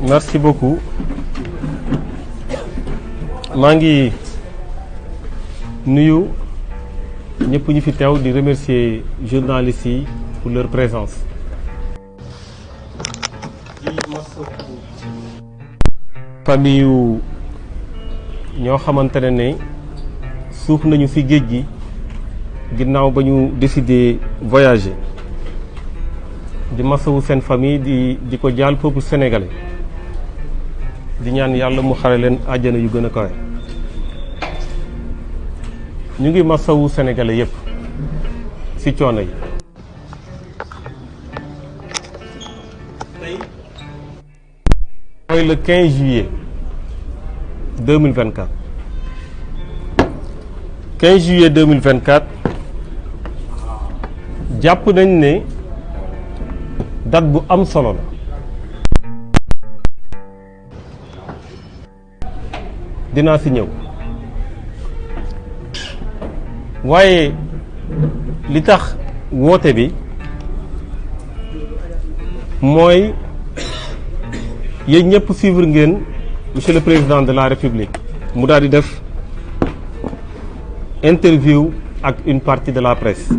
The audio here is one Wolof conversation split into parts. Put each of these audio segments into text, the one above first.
Merci beaucoup. maa ngi nuyu ñëpp ñu fi teew di remercier journalistes yi pour leur présence. famille yu ñoo xamante ne suuf nañu ci géej gi ginnaaw ba ñu décider voyager di masawu seen famille di ko jaal peuple sénégalais di ñaan yàlla mu xare leen àjjana yu gën a kawe. ñu ngi masawu sénégalais yépp ci coono yi. tey mooy le 15 juillet 2024 15 juillet 2024 jàpp nañ ne date bu am solo la. dinaa ci ñëw waaye li tax woote bi mooy yéen ñëpp suivre ngeen monsieur le président de la république mu daal di def interview ak une partie de la presse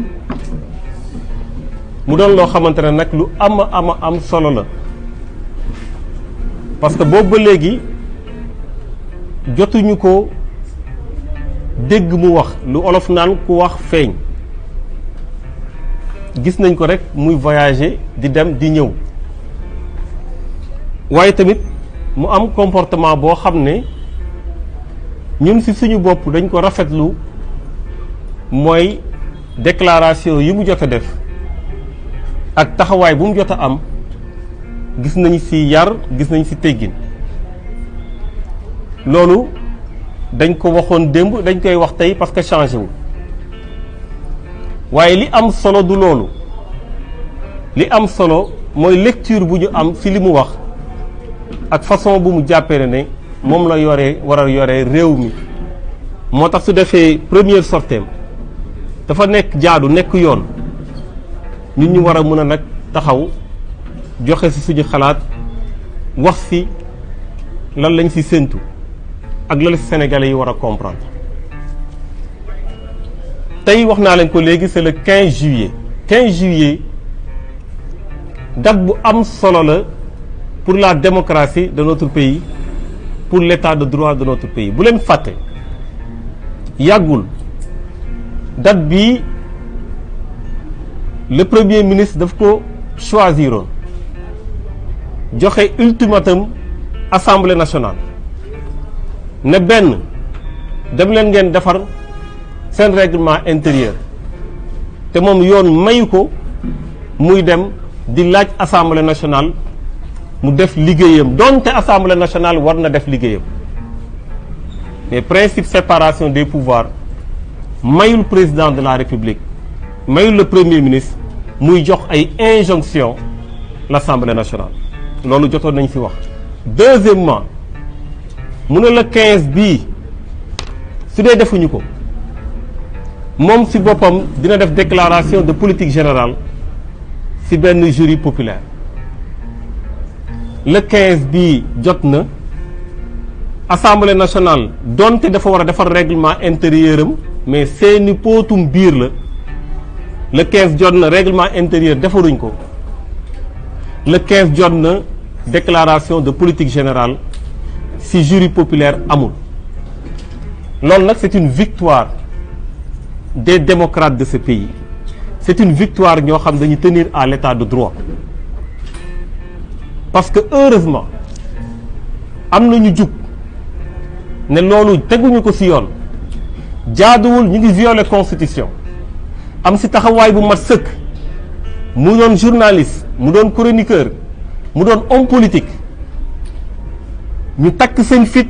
mu doon loo xamante ne nag lu am solo la parce que boobu ba léegi jotuñu ko dégg mu wax lu olof naan ku wax feeñ. gis nañ ko rek muy voyager di dem di ñëw waaye tamit mu am comportement boo xam ne ñun ci suñu bopp dañ ko rafetlu mooy déclaration yi mu jot a def ak taxawaay bu mu jot a am gis nañ ci yar gis nañ ci teggin. loolu dañ ko waxoon démb dañ koy wax tey parce que changé wu waaye li am solo du loolu li am solo mooy lecture bu ñu am ci li mu wax ak façon bu mu jàppee ne moom la war a yore réew mi. moo tax su defee première sorteem dafa nekk jaadu nekk yoon ñun ñu war a mën a nag taxaw joxe ci suñu xalaat wax ci lan lañ ci séentu ak la Sénégalais yi war a comprendre. tey wax naa leen ko léegi c'est le 15 juillet 15 juillet date bu am solo la pour la démocratie de notre pays pour l'état de droit de notre pays. bu leen fàtte yàggul date bi le premier ministre daf ko choisiroon joxe ultimatum assemblée nationale ne benn dem leen ngeen defar seen règlement intérieur te moom yoon mayu ko muy dem di laaj assemblée nationale mu def liggéeyam donte assemblée nationale war na def liggéeyam mais principe séparation des pouvoirs mayul président de la république mayul le premier ministre muy jox ay injonction l'assemblée nationale. loolu jotoon nañ ci wax. deuxièmement mu ne la 15 bii su dee defuñu ko moom ci boppam dina def déclaration de politique générale ci benn jury populaire le 15 bii jot na assemblée nationale donte dafa war a defar règlement intérieur am mais seeni pootum biir la le 15 jot na règlement intérieur defaruñ ko le 15 jot na déclaration de politique générale si jury populaire amul loolu nag c'est une victoire des démocrates de ce pays c'est une victoire ñoo xam dañuy tenir à l'état de droit parce que heureusement am na ñu jug ne loolu teguñu ko ci yoon jaaduwul ñu ngi violer constitution am ci taxawaay bu mat sëkk mu doon journaliste mu doon chroniqueur mu doon homme politique ñu takk seen fit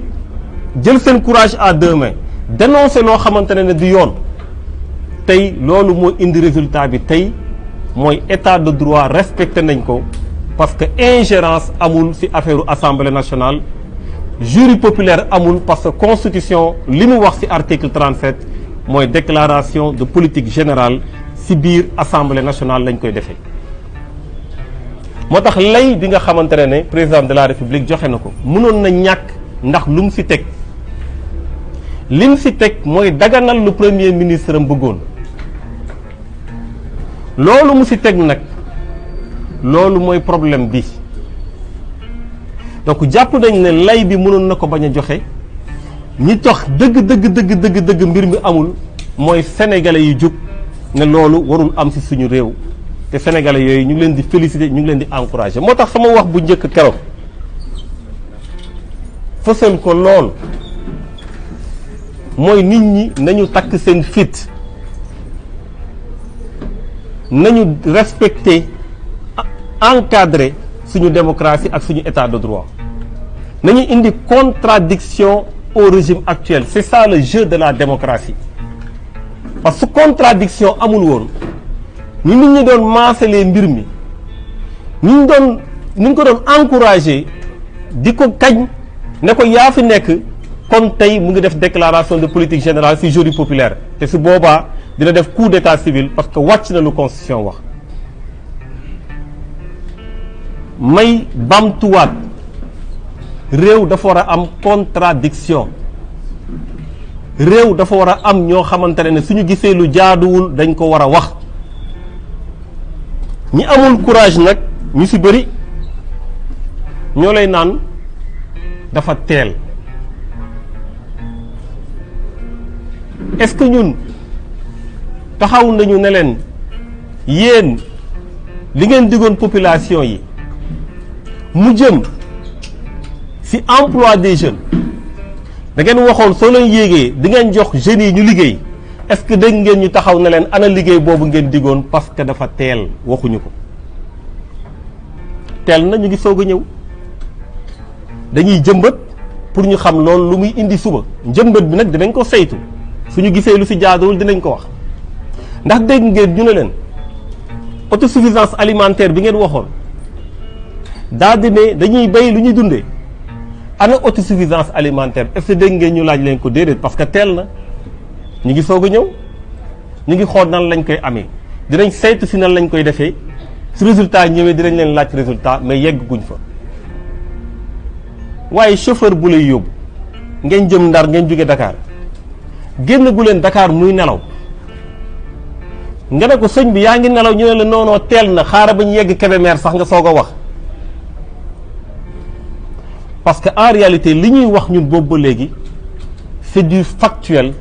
jël seen courage à deux mains dénoncer loo xamante ne du yoon tey loolu moo indi résultat bi tey mooy état de droit respecté nañ ko parce que ingérence amul ci affaire assemblée nationale jury populaire amul parce que constitution li mu wax ci article 37 mooy déclaration de politique générale ci biir assemblée nationale lañ koy defee moo tax lay bi nga xamante ne président de la république joxe na ko mënoon na ñàkk ndax lu mu ci teg li mu ci teg mooy daganal lu premier ministre am bëggoon loolu mu ci teg nag loolu mooy problème bi donc jàpp nañ ne lay bi mënoon na ko bañ a joxe ñi tax dëgg mbir mi amul mooy sénégalais yu jug ne loolu warul am ci suñu réew te sénégalais yooyu ñu ngi leen di féliciter ñu ngi leen di encourager moo tax sama wax bu njëkk keroog fësal ko lool mooy nit ñi nañu takk seen fit nañu respecter encadrer suñu démocratie ak suñu état de droit nañu indi contradiction au régime actuel c'est ça le jeu de la démocratie parce que contradiction amul woon ñu nit ñi doon maasalee mbir mi ñu ñu ko doon encourager di ko kañ ne ko yaa fi nekk kon tey mu ngi def déclaration de politique générale ci jury populaire te su boobaa dina def coup d'état civil parce que wàcc na lu constitution wax may bamtuwaat réew dafa war a am contradiction réew dafa war a am ñoo xamante ne suñu gisee lu jaaduwul dañ ko war a wax ñi amul courage nag ñu ci bëri ñoo lay naan dafa teel est-ce que ñun taxaw nañu ne leen yéen li ngeen diggoon population yi mu jëm ci emploi des jeunes da ngeen waxoon soo leen yéegee di ngeen jox jeunes yi ñu liggéey est-ce que dégg ngeen ñu taxaw ne leen ana liggéey boobu ngeen diggoon parce que dafa teel waxuñu ko teel na ñu ngi soog a ñëw dañuy jëmbat pour ñu xam loolu lu muy indi suba njëmbat bi nag dinañ ko saytu suñu gisee lu ci jaaduwul dinañ ko wax ndax dégg ngeen ñu ne leen autosuffisance alimentaire bi ngeen waxoon daal di ne dañuy bay lu ñuy dundee ana autosuffisance alimentaire est-ce que dégg ngeen ñu laaj leen ko déedéet parce que teel na ñu ngi soog a ñëw ñu ngi xool nan lañ koy amee dinañ saytu ci nan lañ koy defee su résultat ñëwee dinañ leen laaj résultat mais yegg guñ fa waaye chauffeur bu lay yóbbu ngeen jëm Ndar ngeen jóge Dakar génn gu leen Dakar muy nelaw nga ne ko sëñ bi yaa ngi nelaw ñu ne la noonoo teel na xaaral ba ñu yegg Kébémer sax nga soog a wax parce que en réalité li ñuy wax ñun boobu ba léegi c'est du factuel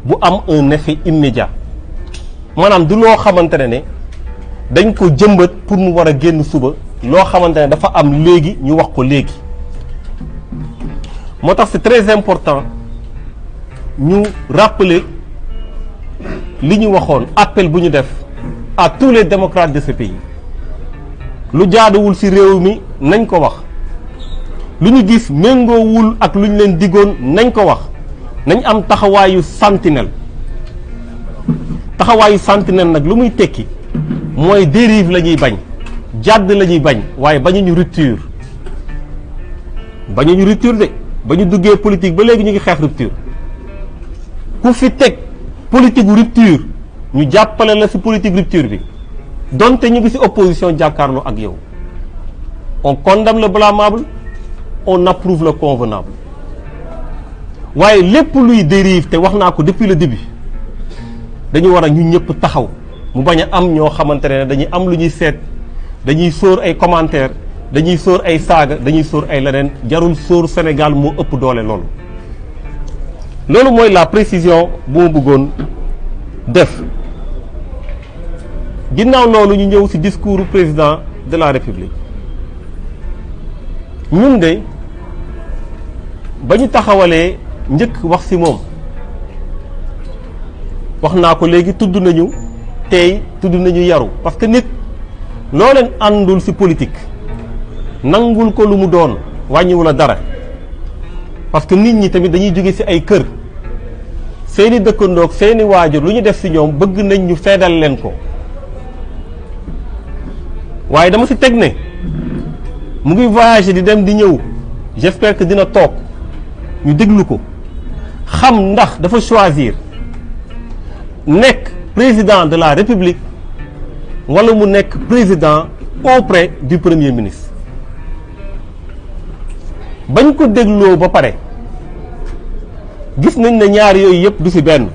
bu am un effet immédiat maanaam du loo xamante ne dañ ko jëmbat pour mu war a génn suba loo xamante ne dafa am léegi ñu wax ko léegi moo tax c'est très important ñu rappeler li ñu waxoon appel bu ñu def à tous les démocrates de ce pays lu jaaduwul ci réew mi nañ ko wax lu ñu gis méngoowul ak lu ñu leen diggoon nañ ko wax nañ am taxawaayu sentinelle nag lu muy tekki mooy dérive la ñuy bañ jàdd la ñuy bañ waaye bañuñu rupture de ba ñu duggee politique ba léegi ñu ngi xeex rupture ku fi teg politique rupture ñu jàppale la ci politique rupture bi donte ñu ngi ci opposition jàkkaarloo ak yow on condamne le blâmable, on approuve le convenable. waaye lépp luy dérive te wax naa ko depuis le début dañu war a ñu ñëpp taxaw mu bañ a am ñoo xamante ne dañuy am lu ñuy seet dañuy sóor ay commentaires dañuy sóor ay saaga dañuy sóor ay leneen jarul sóor Sénégal moo ëpp doole loolu. loolu mooy la précision bu ma bëggoon def ginnaaw loolu ñu ñëw ci discours du président de la République ñun de ba ñu taxawalee njëkk wax ci moom wax naa ko léegi tudd nañu tey tudd nañu yaru parce que nit loo leen àndul ci politique nangul ko lu mu doon wàññiwula dara parce que nit ñi tamit dañuy jóge ci ay kër seeni dëkkandoog seeni waajur lu ñu def ci ñoom bëgg nañ ñu feedal leen ko waaye dama ci teg ne mu ngi voyager di dem di ñëw j'espère que dina toog ñu déglu ko xam ndax dafa choisir nekk président de la République wala mu nekk président auprès du Premier ministre bañ ko dégloo ba pare gis nañ ne ñaar yooyu yëpp du ci benn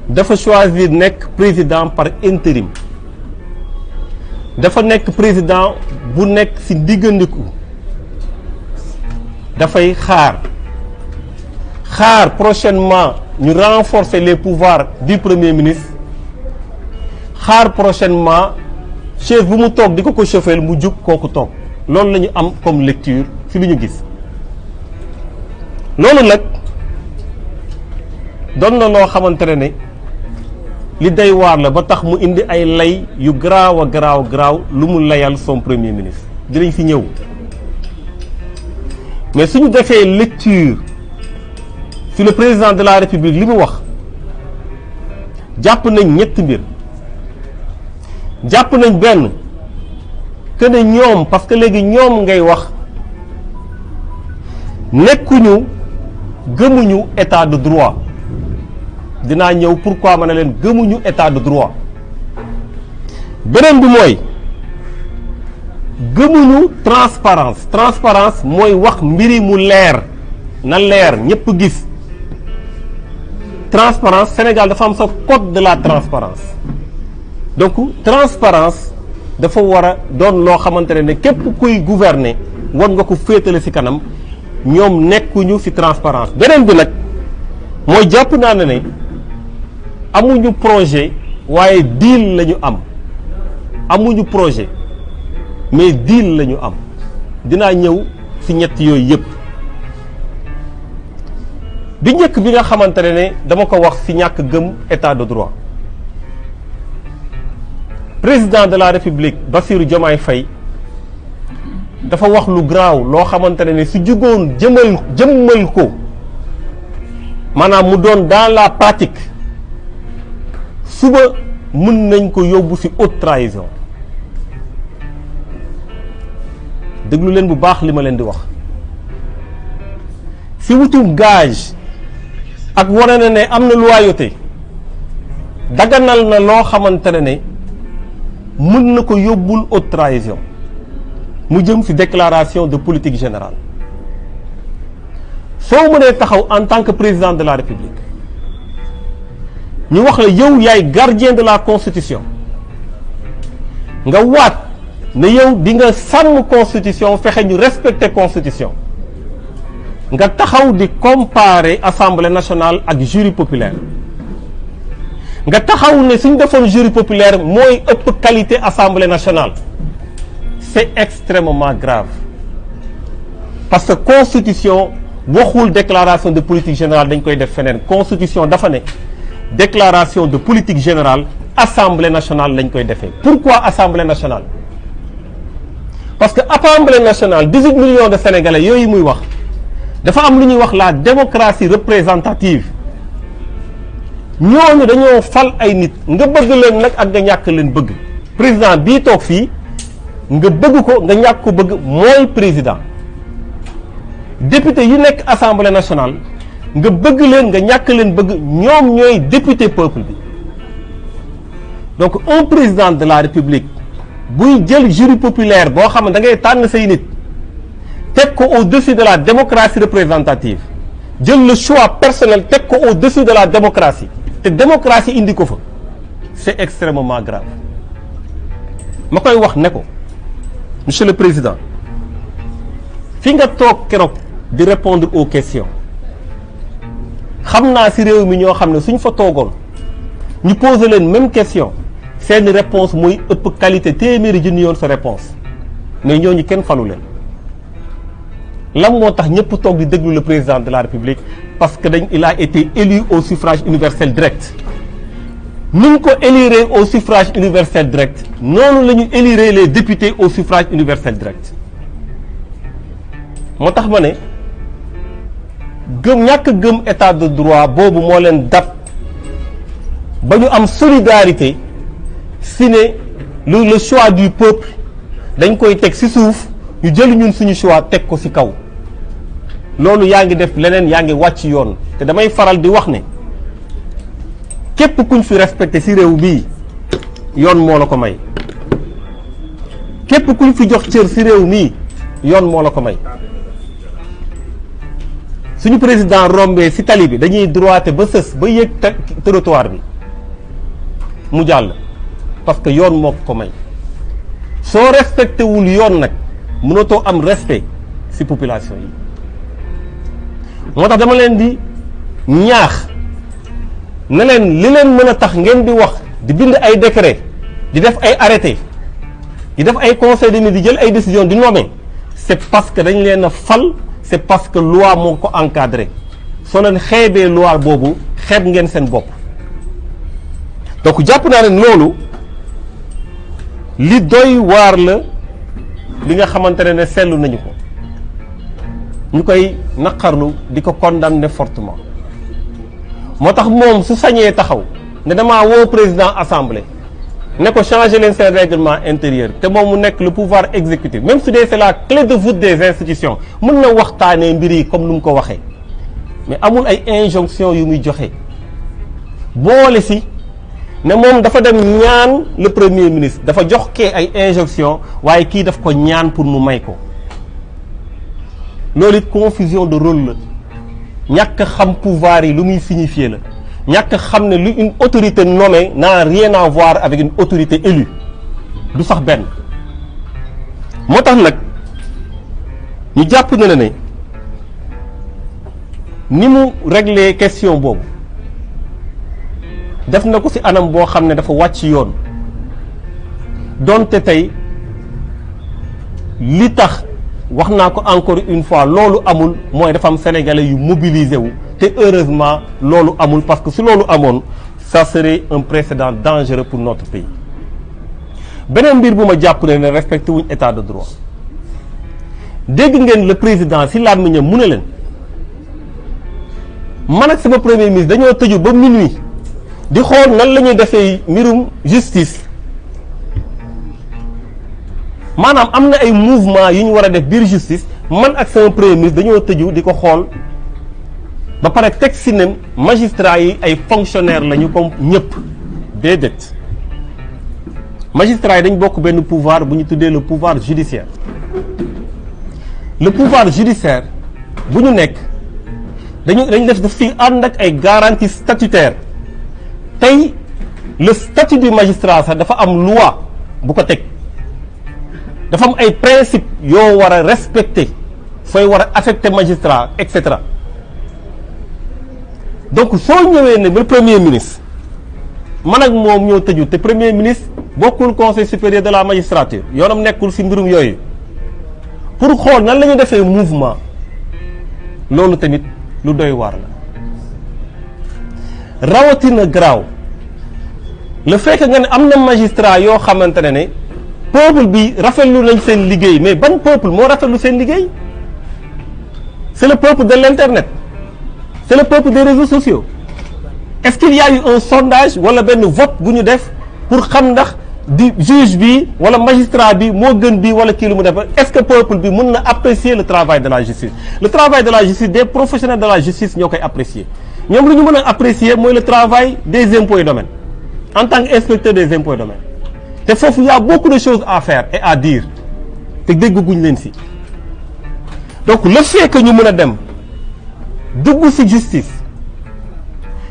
dafa choisir nekk président par intérim dafa nekk président bu nekk ci diggandiku dafay xaar prochainement ñu renforcer les pouvoirs du Premier ministre xaar prochainement chaise bu mu toog di ko chauffeel mu jug kooku toog loolu la ñu am comme lecture ci li ñu gis loolu nag doon na loo xamante ne li day waar la ba tax mu indi ay lay yu garaaw a garaaw lu mu layal son premier ministre dinañ ci ñëw mais suñu defee lecture ci le président de la République li mu wax jàpp nañ ñetti mbir jàpp nañ benn que ne ñoom parce que léegi ñoom ngay wax nekkuñu gëmuñu état de droit dinaa ñëw pourquoi ma ne leen gëmuñu état de droit beneen bi mooy gëmuñu transparence mooy wax mbiri mu leer na leer ñëpp gis transparence Sénégal dafa am sa code de la transparence donc transparence dafa war a doon loo xamante ne képp kuy gouverner war nga ko féetale ci kanam ñoom nekkuñu ci transparence beneen bi nag mooy jàpp naa ne amuñu projet waaye deal la ñu am amuñu projet mais deal la ñu am dinaa ñëw ci ñett yooyu yëpp bi njëkk bi nga xamante ne dama ko wax ci ñàkk gëm état de droit président de la République Bassirou Diomaye Faye dafa wax lu graaw loo xamante ne su jugoon jëmmal ko maanaam mu doon dans la pratique suba mën nañ ko yóbbu ci haute trahison déglu leen bu baax li ma leen di wax ci wutum gage ak wane na ne am na loyauté daganal na loo xamante ne mën na ko yóbbul haute trahison mu jëm ci déclaration de politique générale soo mënee taxaw en tant que président de la République ñu wax la yow yaay gardien de la constitution nga waat ne yow di nga sàmm constitution fexe ñu respecter constitution nga taxaw di comparer assemblée nationale ak jury populaire nga taxaw ne suñ defoon jury populaire mooy ëpp qualité assemblée nationale c'est extrêmement grave parce que constitution waxul déclaration de politique générale dañ koy def feneen constitution dafa ne déclaration de politique générale assemblée nationale lañ koy defee pourquoi assemblée nationale parce que assemblée nationale 18 millions de sénégalais yooyu muy wax dafa am lu ñuy wax la démocratie représentative ñooñu dañoo fal ay nit nga bëgg leen nag ak nga ñàkk leen bëgg président bii toog fii nga bëgg ko nga ñàkk ko bëgg mooy président député yi nekk assemblée nationale nga bëgg leen nga ñàkk leen bëgg ñoom ñooy député peuple bi donc un président de la république buy jël jury populaire boo xam ne da ngay tànn say nit teg ko au-dessus de la démocratie représentative jël le choix personnel teg ko au-dessus de la démocratie te démocratie indi ko fa c'est extrêmement grave. ma koy wax ne ko monsieur le président fi nga toog keroog di répondre aux questions xam naa ci réew mi ñoo xam ne suñ fa toogoon ñu poser leen même question seeni réponse mooy ëpp qualité téeméeri junni yoon sa réponse mais ñooñu kenn falu leen. lan moo tax ñëpp toog di déglu le président de la République parce que il a été élu au suffrage universel direct ni ñu ko élire au suffrage universel direct noonu la ñu élire les députés au suffrage universel direct. moo tax ma ne ñàkk gëm état de droit boobu moo leen dab ba ñu am solidarité si ne le choix du peuple dañ koy teg ci suuf ñu jël ñun suñu choix teg ko ci kaw. loolu yaa ngi def leneen yaa ngi wàcc yoon te damay faral di wax ne képp kuñ fi respecté ci réew bii yoon moo la ko may képp kuñ fi jox cër ci réew mii yoon moo la ko may. suñu président rombee ci tali bi dañuy droité ba sës ba yéeg trottoir bi mu jàll parce que yoon moo ko may soo respecté wul yoon nag mënatoo am respect ci population yi. moo tax dama leen di ñaax ne leen li leen mën a tax ngeen di wax di bind ay décret di def ay arrêté di def ay conseil de ministre di jël ay décision di nommer c'est parce que dañ leen a fal c'est parce que loi moo ko encadré soo leen xeebee loi boobu xeeb ngeen seen bopp. donc jàpp naa ne loolu li doy waar la li nga xamante ne seetlu nañu ko ñu koy naqarlu di ko condamner fortement. moo tax moom su sañee taxaw ne damaa woo président assemblée ne ko changer leen seen règlement intérieur te moom mu nekk le pouvoir exécutif même su dee c'est la clé de voûte des institutions mën na waxtaanee mbir yi comme lu mu ko waxee mais amul ay injonction yu muy joxe boole si ne moom dafa dem ñaan le premier ministre dafa jox kee ay injonction waaye kii daf ko ñaan pour mu may ko loolu it confusion de rôle la ñàkk xam pouvoir yi lu muy signifier la ñàkk xam ne lu une autorité nommée n'a rien à voir avec une autorité élue du sax benn. moo tax nag ñu jàpp na ne ni mu régler question boobu def na ko ci anam boo xam ne dafa wàcc yoon donte tey li tax wax naa ko encore une fois loolu amul mooy dafa am sénégalais yu mobilisé wu te heureusement loolu amul parce que si loolu amoon ça serait un précédent dangereux pour notre pays. beneen mbir bu ma jàpp ne respecté wuñ état de droit dégg ngeen le président si làmmiñam mu ne leen man ak sama premier ministre dañoo tëju ba minuit di xool nan la ñuy defee mbirum justice. maanaam am na ay mouvement yu ñu war a def biir justice man ak sama premier ministre dañoo tëju di ko xool ba pare teg si ne magistrats yi ay fonctionnaires lañu comme ñëpp déedéet magistrats yi dañ bokk benn pouvoir bu ñu tuddee le pouvoir judiciaire le pouvoir judiciaire bu ñu nekk dañ def fi ànd ak ay garanties statutaires tey le statut du magistrat sax dafa am loi bu ko teg. dafa am ay principe yoo war a respecter sooy war a affecter magistrat et cetera donc soo ñëwee ne ba premier ministre man ak moom ñoo tëju te premier ministre bokkul conseil supérieur de la magistrature yoonam nekkul ci mbirum yooyu pour xool nan la ñu defee mouvement loolu tamit lu doy waar la rawatina garaaw le fait que nga ne am na magistrat yoo xamante ne peuple bi rafetlu nañ seen liggéey mais ban peuple moo rafetlu seen liggéey c'est le peuple de l'internet c'est le peuple des réseaux sociaux est-ce qu'il y a eu un sondage wala benn vote bu ñu def pour xam ndax di juge bi wala magistrat bi moo gën bi wala kii lu mu def est-ce que peuple bi mën na apprécier le travail de la justice le travail de la justice des professionnels de la justice ñoo koy apprécier ñoom lu ñu mën a apprécier mooy le travail des impôts et domaines en tant qu'inspecteur des impôts et domaines te foofu y a beaucoup de choses à faire et à dire te dégguñ leen si. Donc le fait que ñu mën a dem dugg ci justice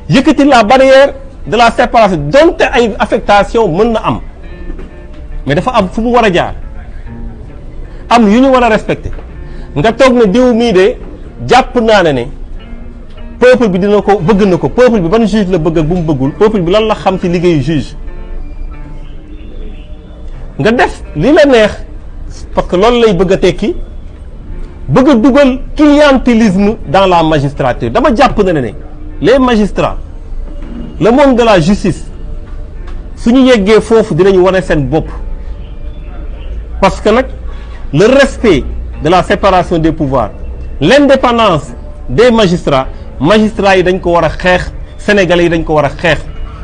yëkkati la barrière de la séparation donte ay affectation mën na am mais dafa am fu mu war a jaar am yu ñu war a respecter nga toog ne diw mii de jàpp naa ne peuple bi dina ko bëgg na ko peuple bi ban juge la bëgg ak bu mu bëggul peuple bi lan la xam ci liggéeyu juge nga def li la neex parce que loolu lay bëgg a tekki bëgg a dugal clientélisme dans la magistrature dama jàpp na ne les magistrats le monde de la justice suñu yeggee foofu dinañu wane seen bopp parce que nag le respect de la séparation des pouvoirs l'indépendance des magistrats yi dañ ko war a xeex sénégalais yi dañ ko war a xeex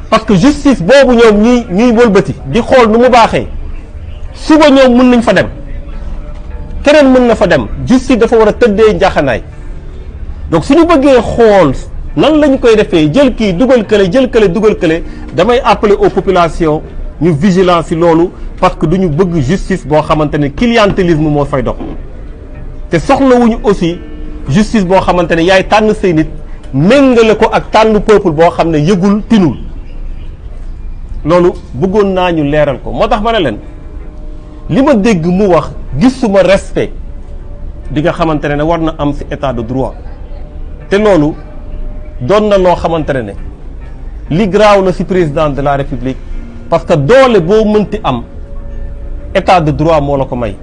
parce que justice boobu ñoom ñuy wëlbati di xool nu mu baaxee suba ñoom mën nañ fa dem keneen mën na fa dem justice dafa war a tëddee njaaxanaay donc suñu bëggee xool nan lañ koy defee jël kii dugal kële jël kële dugal kële damay appeler aux populations ñu vigilance ci loolu parce que duñu bëgg justice boo xamante ne clientélisme moo fay dox te soxlawuñu aussi justice boo xamante ne yaay tànn say nit méngale ko ak tànn peuple boo xam ne yëgul tinul loolu bëggoon naa ñu leeral ko moo tax ma ne leen li ma dégg mu wax gisuma respect di nga xamante ne war na am ci état de droit te loolu doon na loo xamante ne li graaw la ci président de la république parce que doole boo mënti am état de droit moo la ko may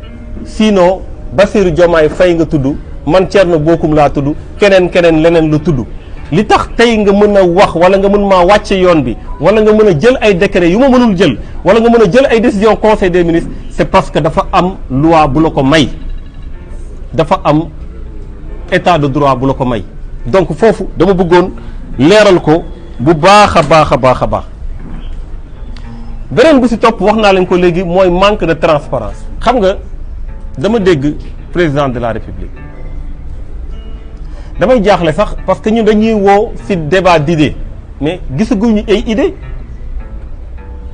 sinon Bassirou Diomaye Faye nga tudd man Thierno Bocoum laa tudd keneen leneen lu tudd li tax tey nga mën a wax wala nga mën maa wàcce yoon bi wala nga mën a jël ay décret yu ma mënul jël wala nga mën a jël ay décision conseil des ministres c'est parce que dafa am loi bu la ko may dafa am état de droit bu la ko may donc foofu dama bëggoon leeral ko bu baax a baax a baax a baax beneen bu ci topp wax naa leen ko léegi mooy manque de transparence xam nga dama dégg président de la république damay jaaxle sax parce que ñun dañuy woo ci débat d'idées mais gisaguñu ay idées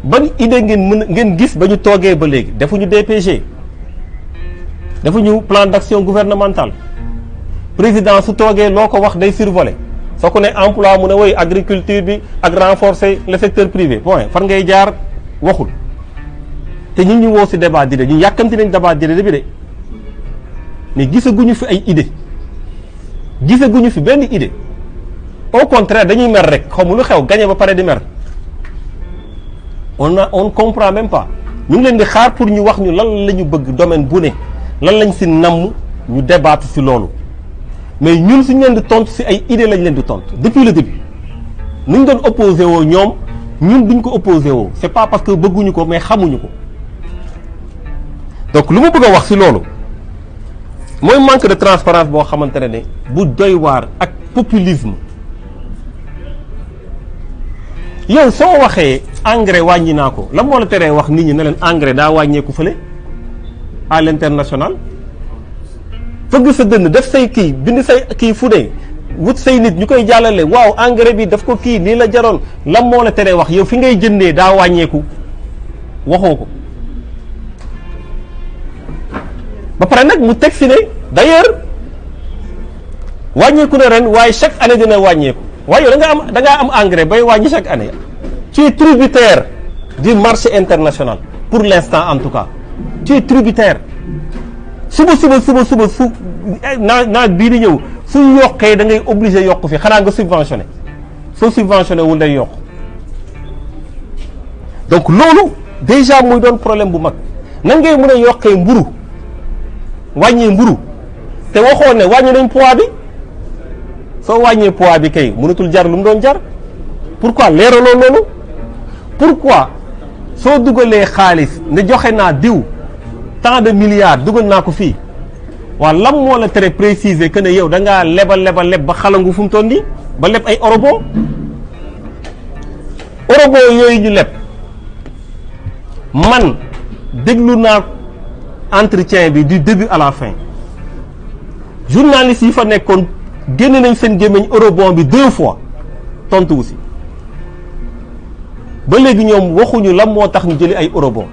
ban idée ngeen gis ba ñu toogee ba léegi defuñu DPG defuñu plan d'action gouvernemental président su toogee loo ko wax day survoler soo ko ne emploi mu ne woy agriculture bi ak renforcer le secteur privé point fan ngay jaar waxul te ñu woo ci débat d'idées ñu yàkkamti nañ débat d'idées bi de mais gisaguñu fi ay idées gisaguñu fi benn idée au contraire dañuy mer rek xamu lu xew gagné ba pare di mer on comprend même pas ñu ngi leen di xaar pour ñu wax ñu lan la ñu bëgg domaine bu ne lan lañ ci namm ñu débattre ci loolu mais ñun suñu leen di tontu ci ay idées lañ leen di tontu depuis le début nu ñu doon opposé woo ñoom ñun duñ ko opposé woo c'est pas parce que bëgguñu ko mais xamuñu ko donc lu ma bëgg a wax ci loolu mooy manque de transparence boo xamante ne bu doy waar ak populisme yow soo waxee engrais wàññi naa ko la moo la teree wax nit ñi ne leen engrais daa wàññeeku fële à l'international fëgg sa dënn def say kii bind say kii fu ne wut say nit ñu koy jàllale waaw engrais bi daf ko kii nii la jaroon la moo la teree wax yow fi ngay jëndee daa wàññeeku waxoo ko ba pare nag mu teg si ne d'ailleurs wàññeeku na ren waaye chaque année dina wàññeeku waaye yow da ngaa am engrais bay wàññi chaque année tu es tributaire du marché international pour l'instant en tout cas tu es tributaire suba su nawet bii di ñëw su yokkee da ngay obligé yokk fi xanaa nga subventionné soo subventionné wul day yokk donc loolu déjà muy doon problème bu mag nan ngay mën a yokkee mburu wàññee mburu te waxoon ne wàññi nañ poids bi soo wàññee poids bi kay mënatul jar lu mu doon jar pourquoi leeraloo loolu pourquoi soo dugalee xaalis ne joxe naa diw tant de milliards dugal naa ko fii waa lam moo la tere préciser que ne yow da ngaa leb ba xalangu fu mu toll nii ba leb ay eurobond yooyu ñu leb man déglu naa entretien bi du début à la fin journalistes yi fa nekkoon génne nañ seen gémmiñ eurobond bi 2 fois tontu wu si ba léegi ñoom waxuñu lan moo tax ñu jëli ay eurobond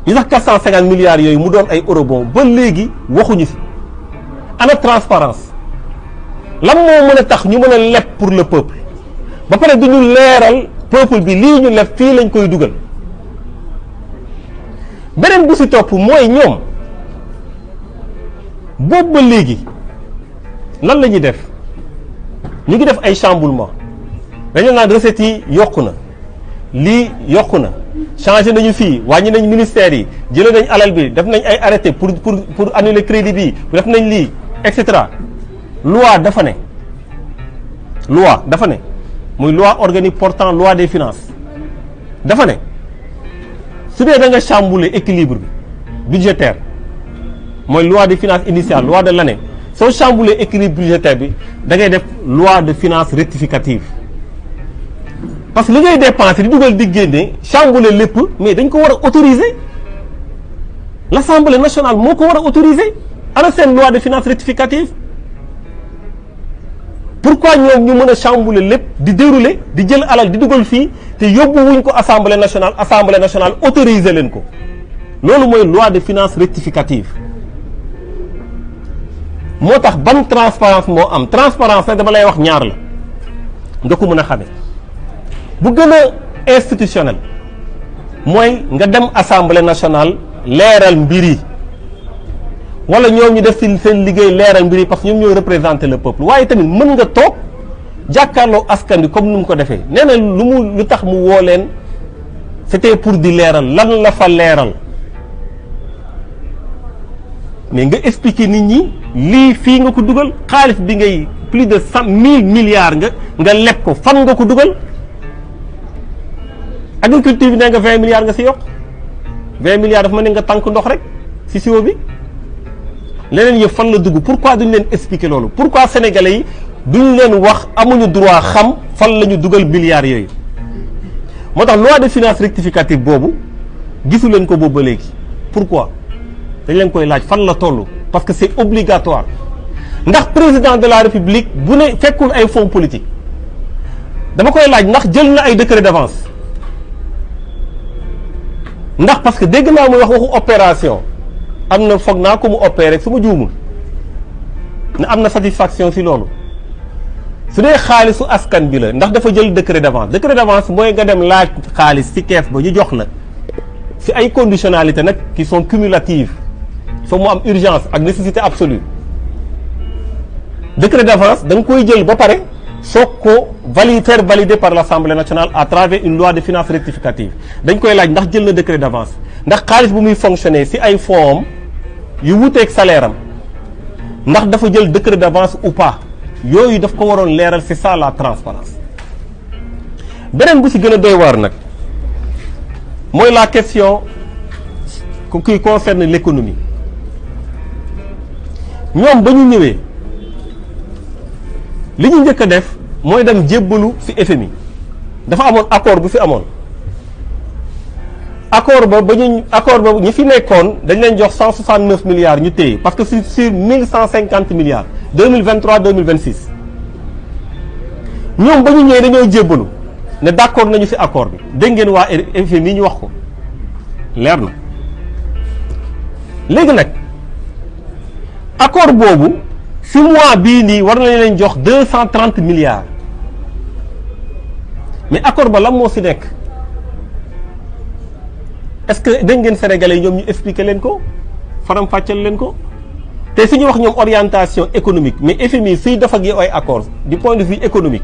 li tax 450 milliards yooyu mu doon ay eurobond ba léegi waxuñu fi ana transparence lan moo mën a tax ñu mën a leb pour le peuple ba pare du ñu leeral peuple bi lii ñu leb fii lañ koy dugal. beneen bu si topp mooy ñoom boobu ba léegi lan la ñuy def ñu ngi def ay chamboulement dañu naan recettes yi yokku na lii yokku na changé nañu fii wàññi nañ ministères yi jëlee nañ alal bi def nañ ay arrêté pour annuler crédit bi def nañ lii et cetera. loi dafa ne muy loi organique portant loi des finances dafa ne su dee da nga chambouler équilibre bi budgétaire mooy loi de finances initiale loi de l'année soo chambouler équilibre budgétaire bi da ngay def loi de finances rectificative parce que li ngay dépenser di dugal di génne chambouler lépp mais dañ ko war a autoriser l'Assemblée nationale moo ko war a autoriser ana seen loi de finances rectificative pourquoi ñoom ñu mën a chambouler lépp di dérouler di jël alal di dugal fii te yóbbu wuñ ko assemblée nationale autoriser leen ko loolu mooy loi de finances rectificative moo tax ban transparence moo am transparence nag dama lay wax ñaar la nga ko mën a xamee bu gën a institutionnel mooy nga dem assemblée nationale leeral mbir yi wala ñoom ñu def ci seen liggéey leeral mbir yi parce que ñoom ñooy représenter le peuple waaye tamit mën nga toog jàkkaarloo askan bi comme ni mu ko defee nee na lu tax mu woo leen c'était pour di leeral lan la fa leeral mais nga expliquer nit ñi lii fii nga ko dugal xaalis bi ngay plus de 1000 milliards nga leb ko fan nga ko dugal agriculture bi nee nga 20 milliards nga si yokk 20 milliards dafa mel ni nga tànk ndox rek si siwo bi leneen yëpp fan la dugg pourquoi duñ leen expliquer loolu pourquoi sénégalais yi duñ leen wax amuñu droit xam fan la ñu dugal milliards yooyu moo tax loi de finances rectificative boobu gisu leen ko boobu ba léegi pourquoi dañ leen koy laaj fan la toll parce que c'est obligatoire ndax président de la république bu ne fekkul ay fonds politique dama koy laaj ndax jël na ay décret d'avance ndax parce que dégg naa muy wax waxu opération am na foog naa ko mu opéré rek su ma juumul ne am na satisfaction si loolu su dee xaalisu askan bi la ndax dafa jël décret d'avance mooy nga dem laaj xaalis ci kees ba ñu jox la si ay conditionnalités nag qui sont cumulatives faut mu am urgence ak nécessité absolue décret d'avance da nga koy jël ba pare soog ko faire valider par l'Assemblée nationale à travers une loi de finances rectificative dañ koy laaj ndax jël na décret d'avance ndax xaalis bu muy fonctionner si ay fonds yu wuteeg salaire am ndax dafa jël décret d'avance ou pas yooyu daf ko waroon leeral c'est ça la transparence beneen bu si gën a doy waar nag mooy la question qui concerne l'économie ñoom ba ñu ñëwee li ñu njëkk a def mooy dem jébbalu ci FMI dafa amoon accord bu fi amoon accord ba ñi fi nekkoon dañ leen jox 169 milliards ñu téye parce que sur 1150 milliards 2023 2026 ñoom ba ñu ñëwee dañoo jébbalu ne d'accord nañu ci accord bi dégg ngeen waa FMI ñu wax ko leer na léegi nag accord boobu ci mois bii nii war nañ leen jox 230 milliards mais accord ba lan moo ci nekk est-ce que dégg ngeen sénégalais yi ñoom ñu expliquer leen ko faram-fàcceel leen ko te su ñu wax ñoom orientation économique mais FMI suy def ak yow ay accords du point de vue économique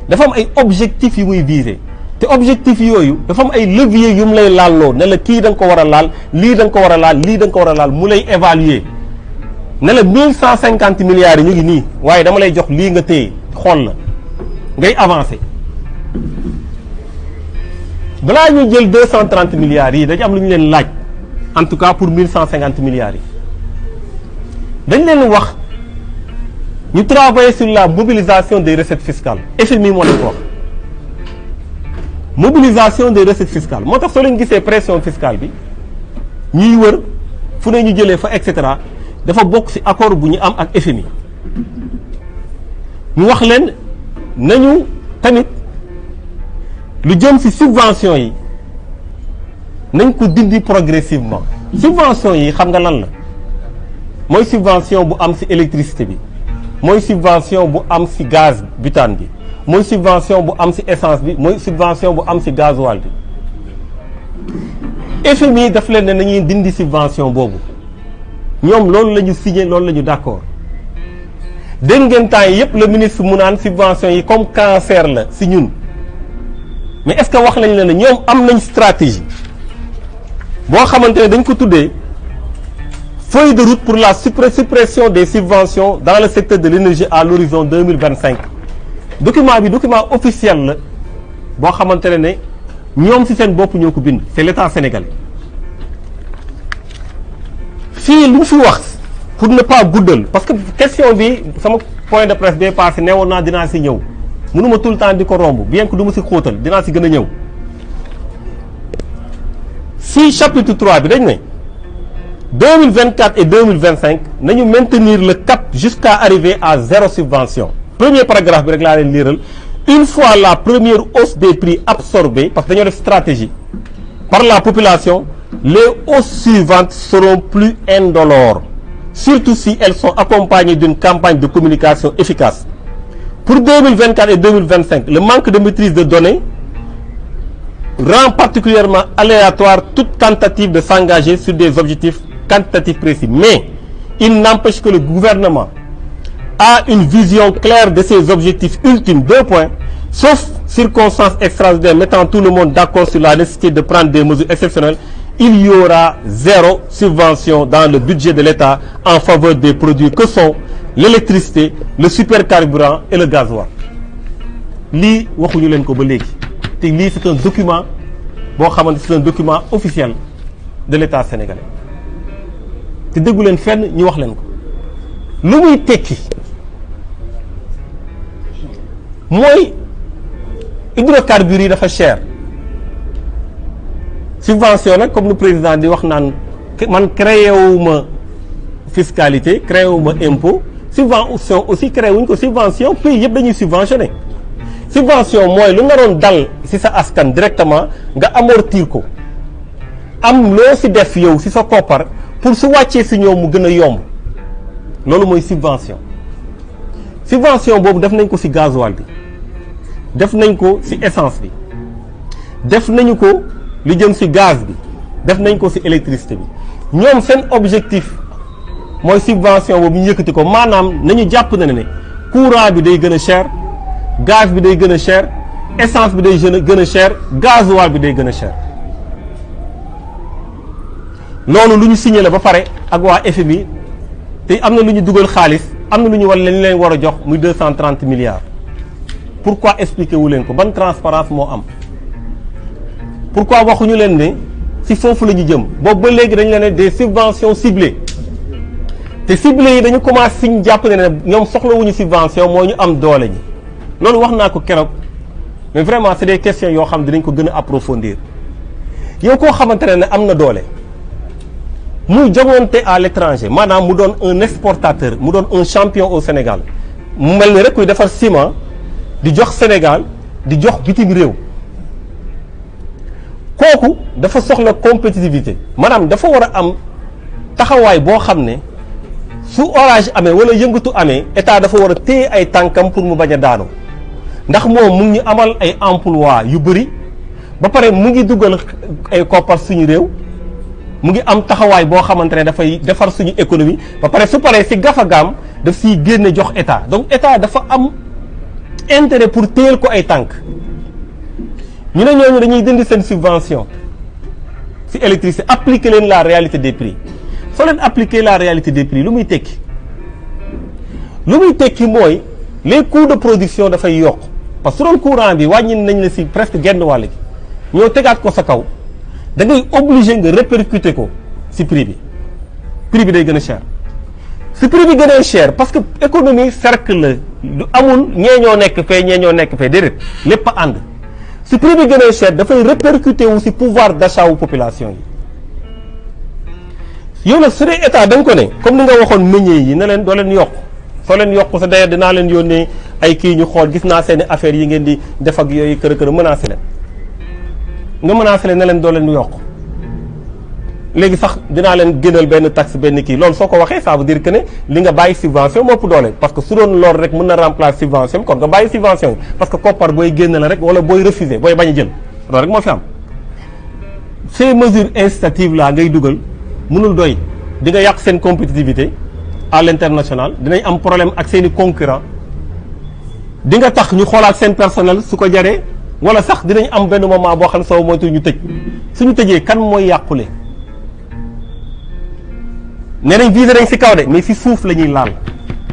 dafa am ay objectifs yu muy viser te objectifs yooyu dafa am ay leviers yu mu lay laalloo ne la kii da nga ko war a laal lii da nga ko war a laal lii da nga ko war a laal mu lay évaluer ne la 1150 milliards yi ñu ngi nii waaye dama lay jox lii nga téye xool la ngay avancer balaa ñuy jël 230 milliards yi dañu am lu ñu leen laaj en tout cas pour 1150 milliards yi dañ leen wax ñu travailler sur la mobilisation des recettes fiscales FMI moo leen ko wax mobilisation des recettes fiscales moo tax soo leen gisee pression fiscale bi ñuy wër fu ne ñu jëlee fa et cetera dafa bokk ci accord bu ñu am ak FMI ñu wax leen nañu tamit lu jëm ci subvention yi nañ ko dindi progressivement. subvention yi xam nga lan la mooy subvention bu am ci électricité bi mooy subvention bu am ci gaz butane bi mooy subvention bu am ci essence bi mooy subvention bu am ci gasoil bi. FMI daf leen ne nañuy dindi subvention boobu ñoom loolu la ñu signé loolu la ñu d'accord dégg ngeen temps yi yëpp le ministre mu naan subvention yi comme cancer la ci ñun mais est-ce que wax nañ la ne ñoom am nañ stratégie boo xamante ne dañ ko tuddee feuille de route pour la suppression des subventions dans le secteur de l'énergie à l'horizon 2025 document bi document officiel la boo xamante ne ñoom ci seen bopp ñoo ko bind c'est l'État sénégalais fii lu mu fi wax pour ne pas guddal parce que question bi sama point de presse bee passé ne woon naa dinaa ci ñëw mënuma tout le temps di ko romb bien que du ma ci xóotal dinaa ci gën a ñëw ci chapitre 3 bi dañ ne 2024 et 2025 nañu maintenir le cap jusqu'à arriver à 0 subvention premier paragraphe bi rek laa leen liiral une fois la première hausse des prix absorbée parce que dañoo def stratégie par la population les hausses suivantes seront plus indolores surtout si elles sont accompagnées d'une campagne de communication efficace. Pour 2024 et 2025, le manque de maîtrise de données rend particulièrement aléatoire toute tentative de s'engager sur des objectifs quantitatifs précis. Mais il n'empêche que le gouvernement a une vision claire de ses objectifs ultimes. 2 points. Sauf circonstances extraordinaires mettant tout le monde d'accord sur la nécessité de prendre des mesures exceptionnelles, il y aura 0 subvention dans le budget de l'État en faveur des produits que sont l'électricité, le supercarburant et le gasoil. Lii waxuñu leen ko ba léegi te lii c'est un document boo xamante c'est un document officiel de l'État sénégalais te déggu leen fenn ñu wax leen ko lu muy tekki mooy hydrocarbures yi dafa cher subvention nag comme le président di wax naan man créé wu ma fiscalité créé wu ma impôt subvention aussi créé wuñ ko subvention pays yëpp dañuy subventionné subvention mooy lu naroon dal ci sa askan directement nga amortir ko am loo ci def yow ci sa koppar pour su wàccee ci ñoom mu gën a yomb loolu mooy subvention subvention boobu def nañ ko ci gasoil bi def nañ ko ci essence bi def nañu ko li jëm ci gaz bi def nañ ko ci électricité bi ñoom seen objectif mooy subvention boobu ñu yëkkati ko maanaam nañu jàpp na ne courant bi day gën a cher gaz bi day gën a cher essence bi day gën a cher gasoil bi day gën a cher loolu lu ñu signé la ba pare ak waa FMI te am na lu ñu dugal xaalis am na lu ñu war leen war a jox muy 230 milliards pourquoi expliquer wu leen ko ban transparence moo am pourquoi waxuñu leen ne ci foofu la ñu jëm boobu ba léegi dañu leen ne des subventions ciblées te ciblées yi dañu commencé siñ jàpp ne ñoom soxlawuñu subvention moo ñu am doole ñi loolu wax naa ko keroog mais vraiment c'est des questions yoo xam dinañ ko gën a approfondir yow koo xamante ne am na doole muy joŋante à l'étranger maanaam mu doon un exportateur mu doon un champion au Sénégal mu mel ni rek kuy defar ciment di jox Sénégal di jox bitim réew kooku dafa soxla compétitivité maanaam dafa war a am taxawaay boo xam ne su orage amee wala yëngatu amee état dafa war a téye ay tànkam pour mu bañ a daanu ndax moom mu ngi ñu amal ay emploi yu bëri ba pare mu ngi dugal ay koppar suñu réew mu ngi am taxawaay boo xamante ne dafay defar suñu économie ba pare su paree ci gafagaam daf siy génne jox état donc état dafa am intérêt pour téyel ko ay tànk ñu ne ñooñu dañuy dindi seen subvention ci électricité appliquer leen la réalité des prix soo leen appliquer la réalité des prix lu muy tekki mooy les coûts de production dafay yokk parce que su doon courant bi wàññi nañ la ci presque genn wàll gi ñoo tegaat ko sa kaw da ngay obligé nga répercuter ko ci prix bi day gën a cher ci prix bi gënee cher parce que économie cercle la du amul ñee ñoo nekk fee ñee ñoo nekk fee déedéet lépp a ànd ci prix bi gënee cher dafay répercuter wu ci pouvoir d'achat wu population yi yow nag su dee état da nga ko ne comme ni nga waxoon meññee yi ne leen doo leen yokk soo leen yokk sa d'ailleurs dinaa leen yónnee ay kii ñu xool gis naa seeni affaires yi ngeen di def ak yooyu kër menacé leen nga menacé leen ne leen doo leen yokk léegi sax dinaa leen gënal benn taxe benn kii loolu soo ko waxee ça veut dire que ne li nga bàyyi subvention moo ëpp doole parce que su doon loolu rek mën na remplacer subvention kon nga bàyyi subvention yi parce que koppar booy génn la rek wala booy refuser booy bañ a jël loolu rek moo fi am. ces mesures incitatives là ngay dugal mënul doy di nga yàq seen compétitivité à l'international dinañ am problème ak seen i concurrents di nga tax ñu xoolaat seen personnel su ko jaree wala sax dinañ am benn moment boo xam ne soo moytu ñu tëj suñu tëjee kan mooy yàqule. nee nañ visé nañ ci kaw de mais ci suuf la ñuy laal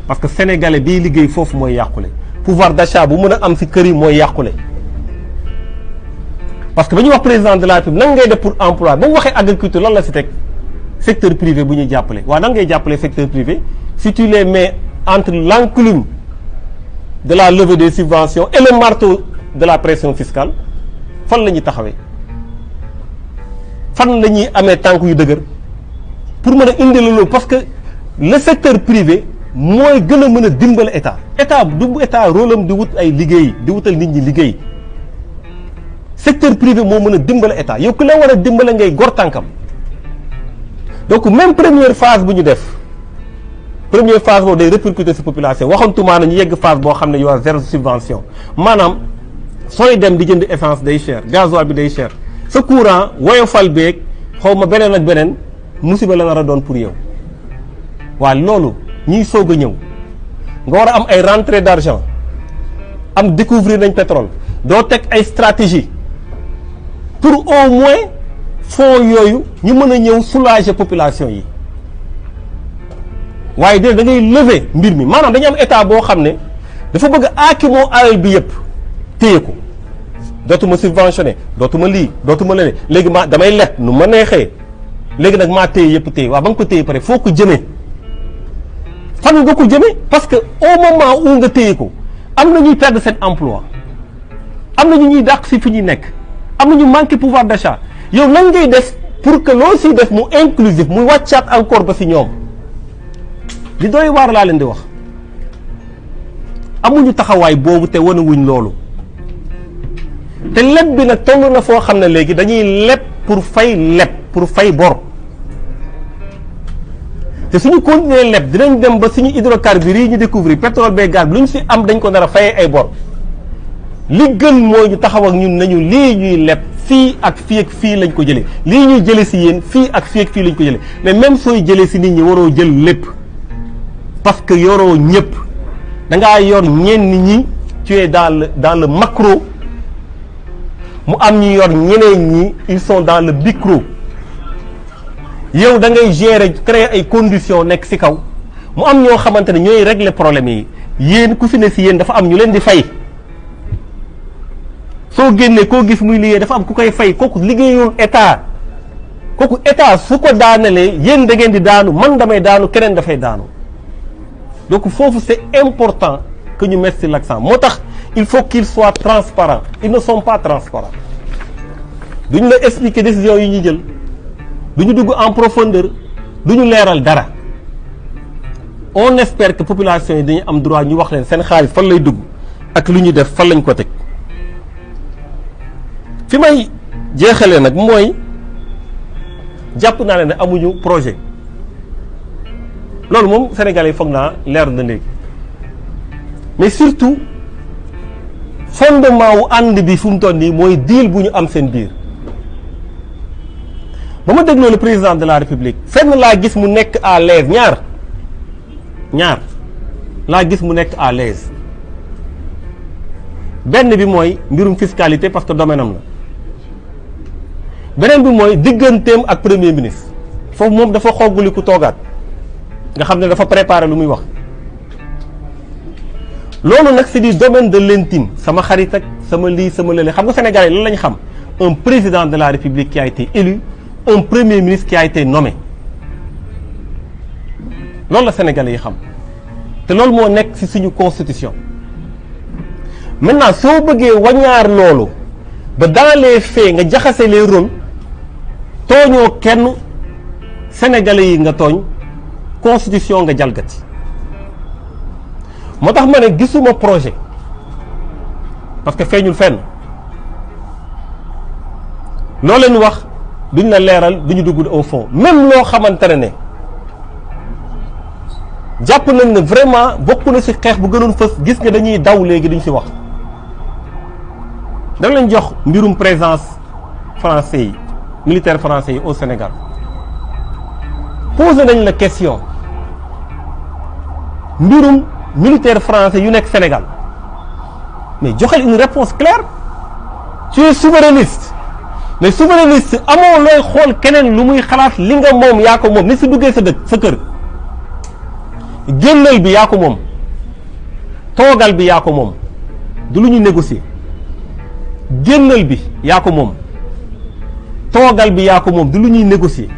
parce que sénégalais biy liggéey foofu mooy yàqule pouvoir d'achat bu mën a am ci kër yi mooy yàqule. parce que ba ñuy wax président de la République nan ngay def pour emploi ba mu waxee agriculture lan la ci teg secteur privé bu ñuy jàppale waaw nan ngay jàppale secteur privé si tu les mets entre l'enclume de la levée des subventions et le marteau de la pression fiscale fan la ñuy taxawee fan la ñuy amee tànk yu dëgër pour mën a indi loolu parce que le secteur privé mooy gën a mën a dimbale état du état rôle am di wut ay liggéey di wutal nit ñi liggéey secteur privé moo mën a dimbale état yow ku la war a dimbale ngay gor tànkam donc même première phase bu ñu def première phase boobu day répercuter ci population waxantumaa na ñu yegg phase boo xam ne yow zéro subvention maanaam sooy dem di jënd essence day cher gasoil bi day cher sa courant woyofal beeg xaw ma beneen ak beneen musiba la nar a doon pour yow waaye loolu ñiy soog a ñëw nga war a am ay rentrée d'argent am découvrir nañ pétrole doo teg ay stratégie pour au moins fonds yooyu ñu mën a ñëw soulager population yi waaye da ngay lever mbir mi maanaam dañu am état boo xam ne dafa bëgg aakimoo alal bi yëpp téye ko dootuma subventionné dootuma lii dootuma leneen léegi ma damay leb nu ma neexee léegi nag maa téye yëpp téye waaw ba nga ko téye pare foo ko jëmee fan nga ko jëmee parce que au moment où nga téye ko am na ñuy perdre seen emploi am na ñu ñuy dàq si fi ñuy nekk am na ñu manqué pouvoir d'achat yow lan ngay def pour que loo siy def mu inclusif muy wàccaat encore ba si ñoom li doy waar laa leen di wax amuñu taxawaay boobu te wanewuñ loolu te leb bi nag toll na foo xam ne léegi dañuy leb pour fay bor te suñu continuer leb dinañ dem ba suñu hydrocarbures yi ñu découvrir pétrole bee gaz bi lu ñu si am dañ ko nar a fayee ay bor li gën mooy ñu taxaw ak ñun nañu lii ñuy leb fii ak fii lañ ko jëlee lii ñuy jëlee si yéen fii ak fii lañ ko jëlee mais même sooy jëlee si nit ñi waroo jël lépp parce que yoroo ñëpp da ngaa yor ñenn ñi tu es dans le macro mu am ñu yor ñeneen ñi ils sont dans le micro yow da ngay gérer créer ay conditions nekk ci kaw mu am ñoo xamante ne ñooy régler problème yi yéen ku fi ne ci yéen dafa am ñu leen di fay soo génnee koo gis muy liggéey dafa am ku koy fay kooku liggéeyul état kooku état su ko daanalee yéen da ngeen di daanu man damay daanu keneen dafay daanu donc foofu c'est important que ñu mettre l'accent moo tax il faut qu'ils soient transparents ils ne sont pas transparents duñu la expliquer décision yi ñuy jël duñu dugg en profondeur duñu leeral dara on espère que population yi dañu am droit ñu wax leen seen xaalis fan lay dugg ak lu ñuy def fan lañ ko teg fi may jeexalee nag mooy jàpp naa ne amuñu projet loolu moom Sénégalais yi foog naa leer na léegi mais surtout fondement wu ànd bi fu mu toll nii mooy deal bu ñu am seen biir ba ma dégloo le président de la République fenn laa gis mu nekk à l'aise ñaar laa gis mu nekk à l'aise benn bi mooy mbirum fiscalité parce que domaine am la beneen bi mooy digganteem ak premier ministre foofu moom dafa xogguli ku toogaat nga xam ne dafa préparer lu muy wax loolu nag c'est du domaine de l'intime sama xarit ak sama lii sama lële xam nga Sénégalais lan lañ xam un président de la République qui a été élu un premier ministre qui a été nommé loolu la Sénégalais yi xam te loolu moo nekk ci suñu constitution maintenant soo bëggee wañaar loolu ba dans les faits nga jaxase les rôles tooñoo kenn Sénégalais yi nga tooñ constitution nga jalgati moo tax ma ne gisuma projet parce que feeñul fenn loo leen wax duñ la leeral duñu dugg au fond même loo xamante ne jàpp nañ ne vraiment bokk na ci xeex bu gënoon fës gis nga dañuy daw léegi duñ ci wax da lañ jox mbirum présence français yi militaire français yi au Sénégal posé nañ la question mbirum militaire français yu nekk Sénégal mais joxal une réponse claire tu es souverainiste mais souverainiste amoo looy xool keneen lu muy xalaat li nga moom yaa ko moom ni si duggee sa dëkk sa kër génnal bi yaa ko moom toogal bi yaa ko moom du lu ñu négocier génnal bi yaa ko moom toogal bi yaa ko moom du lu ñuy négocier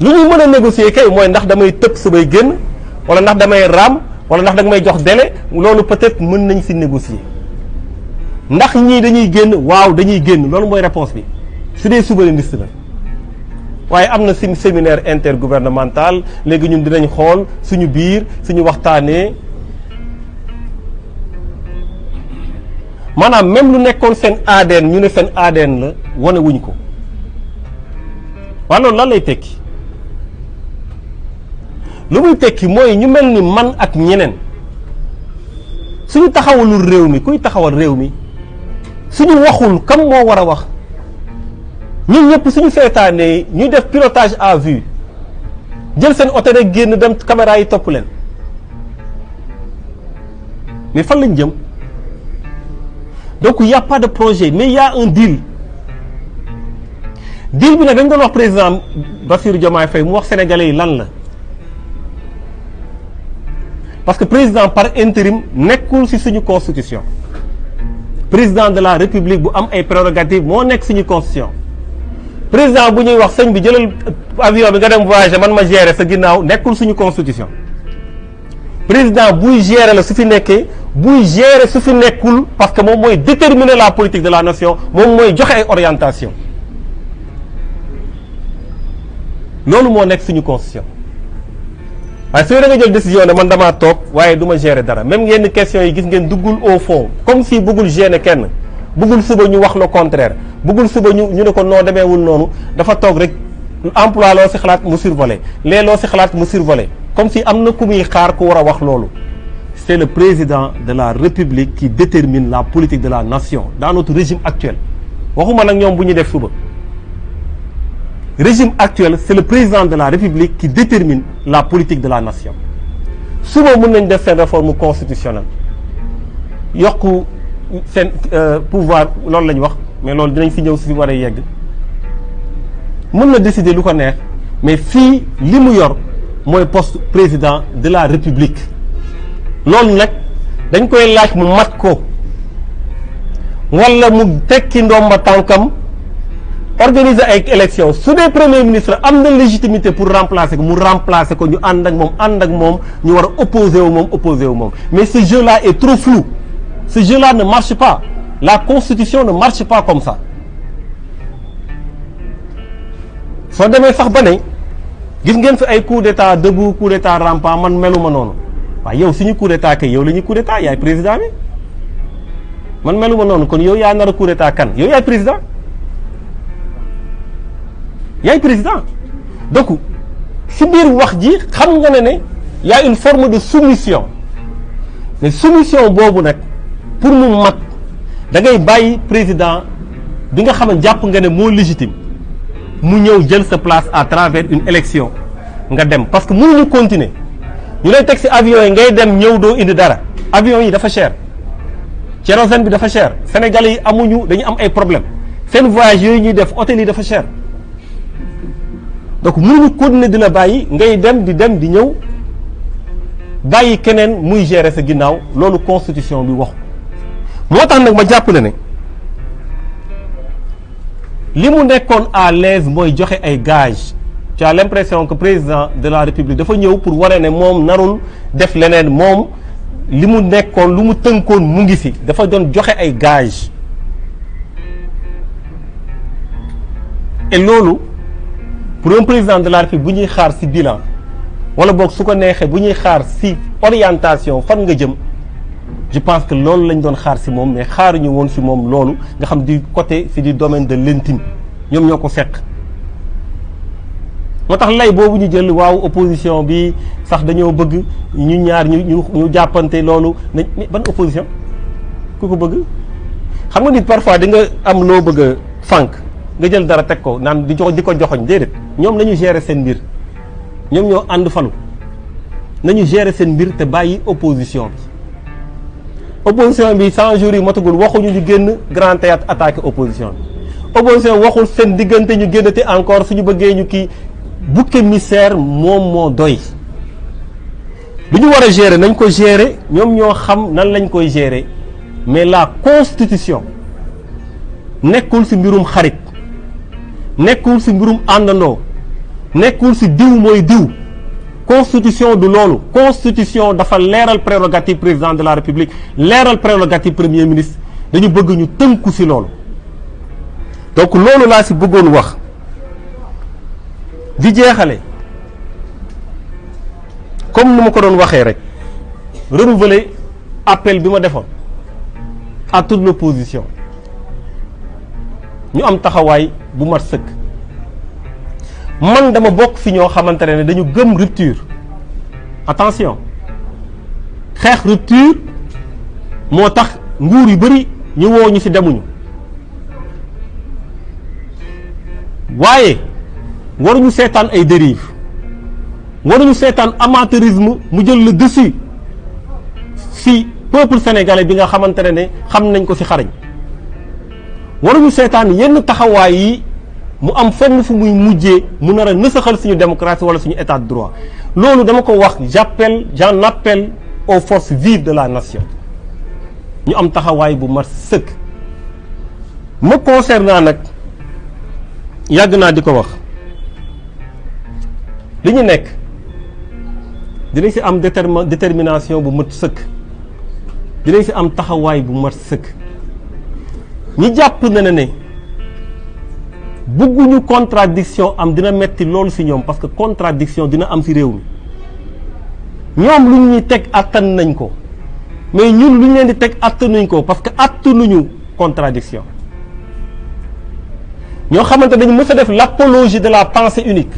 lu ñuy mën a négocier kay mooy ndax damay tëb samay génn wala ndax damay raam wala ndax danga may jox délai loolu peut-être mën nañ si négocier ndax ñii dañuy génn waaw dañuy génn loolu mooy réponse bi su dee souverainiste la waaye am na séminaire intergouvernemental léegi ñun dinañ xool suñu biir suñu waxtaanee maanaam même lu nekkoon seen ADN ñu ne seen ADN la wane wuñ ko waaye loolu lan lay tekki lu muy tekki mooy ñu mel ni man ak ñeneen suñu taxawalul réew mi kuy taxawal réew mi suñu waxul kam moo war a wax ñun ñëpp suñu seetaanee ñuy def pilotage à vue jël seen oto rek génn dem caméra yi topp leen mais fan lañ jëm donc il y a pas de projet mais il y a un deal deal bi nag dañ doon wax président Bassirou Diomaye Faye mu wax sénégalais yi lan la parce que président par intérim nekkul ci suñu constitution président de la république bu am ay prérogatives moo nekk suñu constitution président bu ñuy wax sëñ bi jëlal avion bi nga dem voyager man ma gérer sa ginnaaw nekkul suñu constitution président buy gérer la su fi nekkee buy gérer su fi nekkul parce que moom mooy déterminer la politique de la nation moom mooy joxe ay orientation loolu moo nekk suñu constitution waaye soo da nga jël décision ne man damaa toog waaye du ma gérer dara même yenn questions yi gis ngeen duggul au fond comme si bëggul gêner kenn bëggul suba ñu wax le contraire bëggul suba ñu ne ko noo demeewul noonu dafa toog rek emploi loo si xalaat mu survolé lee loo si xalaat mu survolé comme si am na ku muy xaar ku war a wax loolu c'est le président de la République qui détermine la politique de la nation dans notre régime actuel waxuma nag ñoom bu ñu def suba régime actuel c'est le président de la République qui détermine la politique de la nation suba mën nañ def seen réforme constitutionnelle yokku seen pouvoir loolu la ñu wax mais loolu dinañ fi ñëw si war a yegg mën na décider lu ko neex mais fii li mu yor mooy poste président de la République loolu nag dañ koy laaj mu mat ko wala mu tekki ndomba tànkam organiser ay élections su dee premier ministre am na légitimité pour remplacer ko mu remplacer ko ñu ànd ak moom ñu war a opposer wu moom mais ce jeu là est trop flou ce jeu là ne marche pas la constitution ne marche pas comme ça soo demee sax ba ne gis ngeen fi ay coup d'état debout coup d'état rampant man meluma noonu waaye yow suñu coup d'état kay yow la ñuy coup d'état yaay président bi man meluma noonu kon yow yaa nar a coup d'état kan yow yaay président donc si biir wax ji xam nga ne y a une forme de soumission mais soumission boobu nag pour mu mat da ngay bàyyi président bi nga xam ne jàpp nga ne moo légitime mu ñëw jël sa place à travers une élection nga dem parce que mënuñu continuer ñu lay teg ci avion yi ngay dem ñëw doo indi dara avion yi dafa cher kérosène bi dafa cher sénégalais yi dañu am ay problème seen voyage yooyu ñuy def hôtel yi dafa cher donc mënuñu continuer di la bàyyi ngay dem di ñëw bàyyi keneen muy gérer sa ginnaaw loolu constitution bi wax moo tax nag ma jàpp ne li mu nekkoon à l'aise mooy joxe ay gages tu as l'impression que président de la République dafa ñëw pour wane ne moom narul def leneen moom li mu nekkoon lu mu tënkoon mu ngi fi dafa doon joxe ay gages et loolu pour un président de la République bu ñuy xaar ci bilan wala boog su ko neexee bu ñuy xaar ci orientation fan nga jëm je pense que loolu lañ doon xaar ci moom mais xaaruñu woon ci moom loolu nga xam du côté c'est du domaine de l'intime ñoom ñoo ko fekk moo tax lay boobu ñu jël waaw opposition bi sax dañoo bëgg ñu ñaar ñu jàppante loolu nañ ban opposition ku ko bëgg. xam nga nit parfois di nga am loo bëgg a fànk nga jël dara teg ko naan di ko joxoñ déedéet ñoom nañu gérer seen mbir ñoom ñoo ànd falu nañu gérer seen mbir te bàyyi opposition bi. opposition bi 100 jours yi matagul waxuñu ñu génn grand théâtre attaqué opposition bi opposition waxul seen diggante ñu génnati encore suñu bëggee ñu kii bouc émissaire moom moo doy. lu ñu war a gérer nañ ko gérer ñoom ñoo xam nan lañ koy gérer mais la constitution nekkul ci mbirum xarit nekkul ci mbirum àndandoo nekkul ci diw mooy diw. constitution du loolu constitution dafa leeral prérogative président de la république leeral prérogative premier ministre dañu bëgg ñu tënku ci loolu donc loolu laa ci bëggoon wax di jeexale comme ni ma ko doon waxee rek renouveler appel bi ma defoon à toute l'opposition ñu am taxawaay bu mat sëkk. man dama bokk ci ñoo xamante ne dañu gëm rupture attention xeex rupture moo tax nguur yu bari ñu woo ñu ci demuñu waaye waruñu seetaan ay dérive waruñu seetaan amateurisme mu jël le dessus ci peuple sénégalais bi nga xamante ne xam nañ ko ci xarañ waruñu seetaan yenn taxawaay yi mu am fenn fu muy mujjee mu nar a nësaxal suñu démocratie wala suñu état de droit loolu dama ko wax j'en appelle aux forces vives de la nation ñu am taxawaay bu mat sëkk. ma concernant nag yàgg naa di ko wax li ñu nekk dinañ ci am détermination bu mat sëkk dinañ ci am taxawaay bu mat sëkk ñi jàpp na ne bëgguñu contradiction am dina metti loolu ci ñoom parce que contradiction dina am ci réew mi ñoom lu ñuy teg attan nañ ko mais ñun lu ñu leen di teg attanuñ ko parce que attanuñu contradiction ñoo xamante dañu mës a def l'apologie de la pensée unique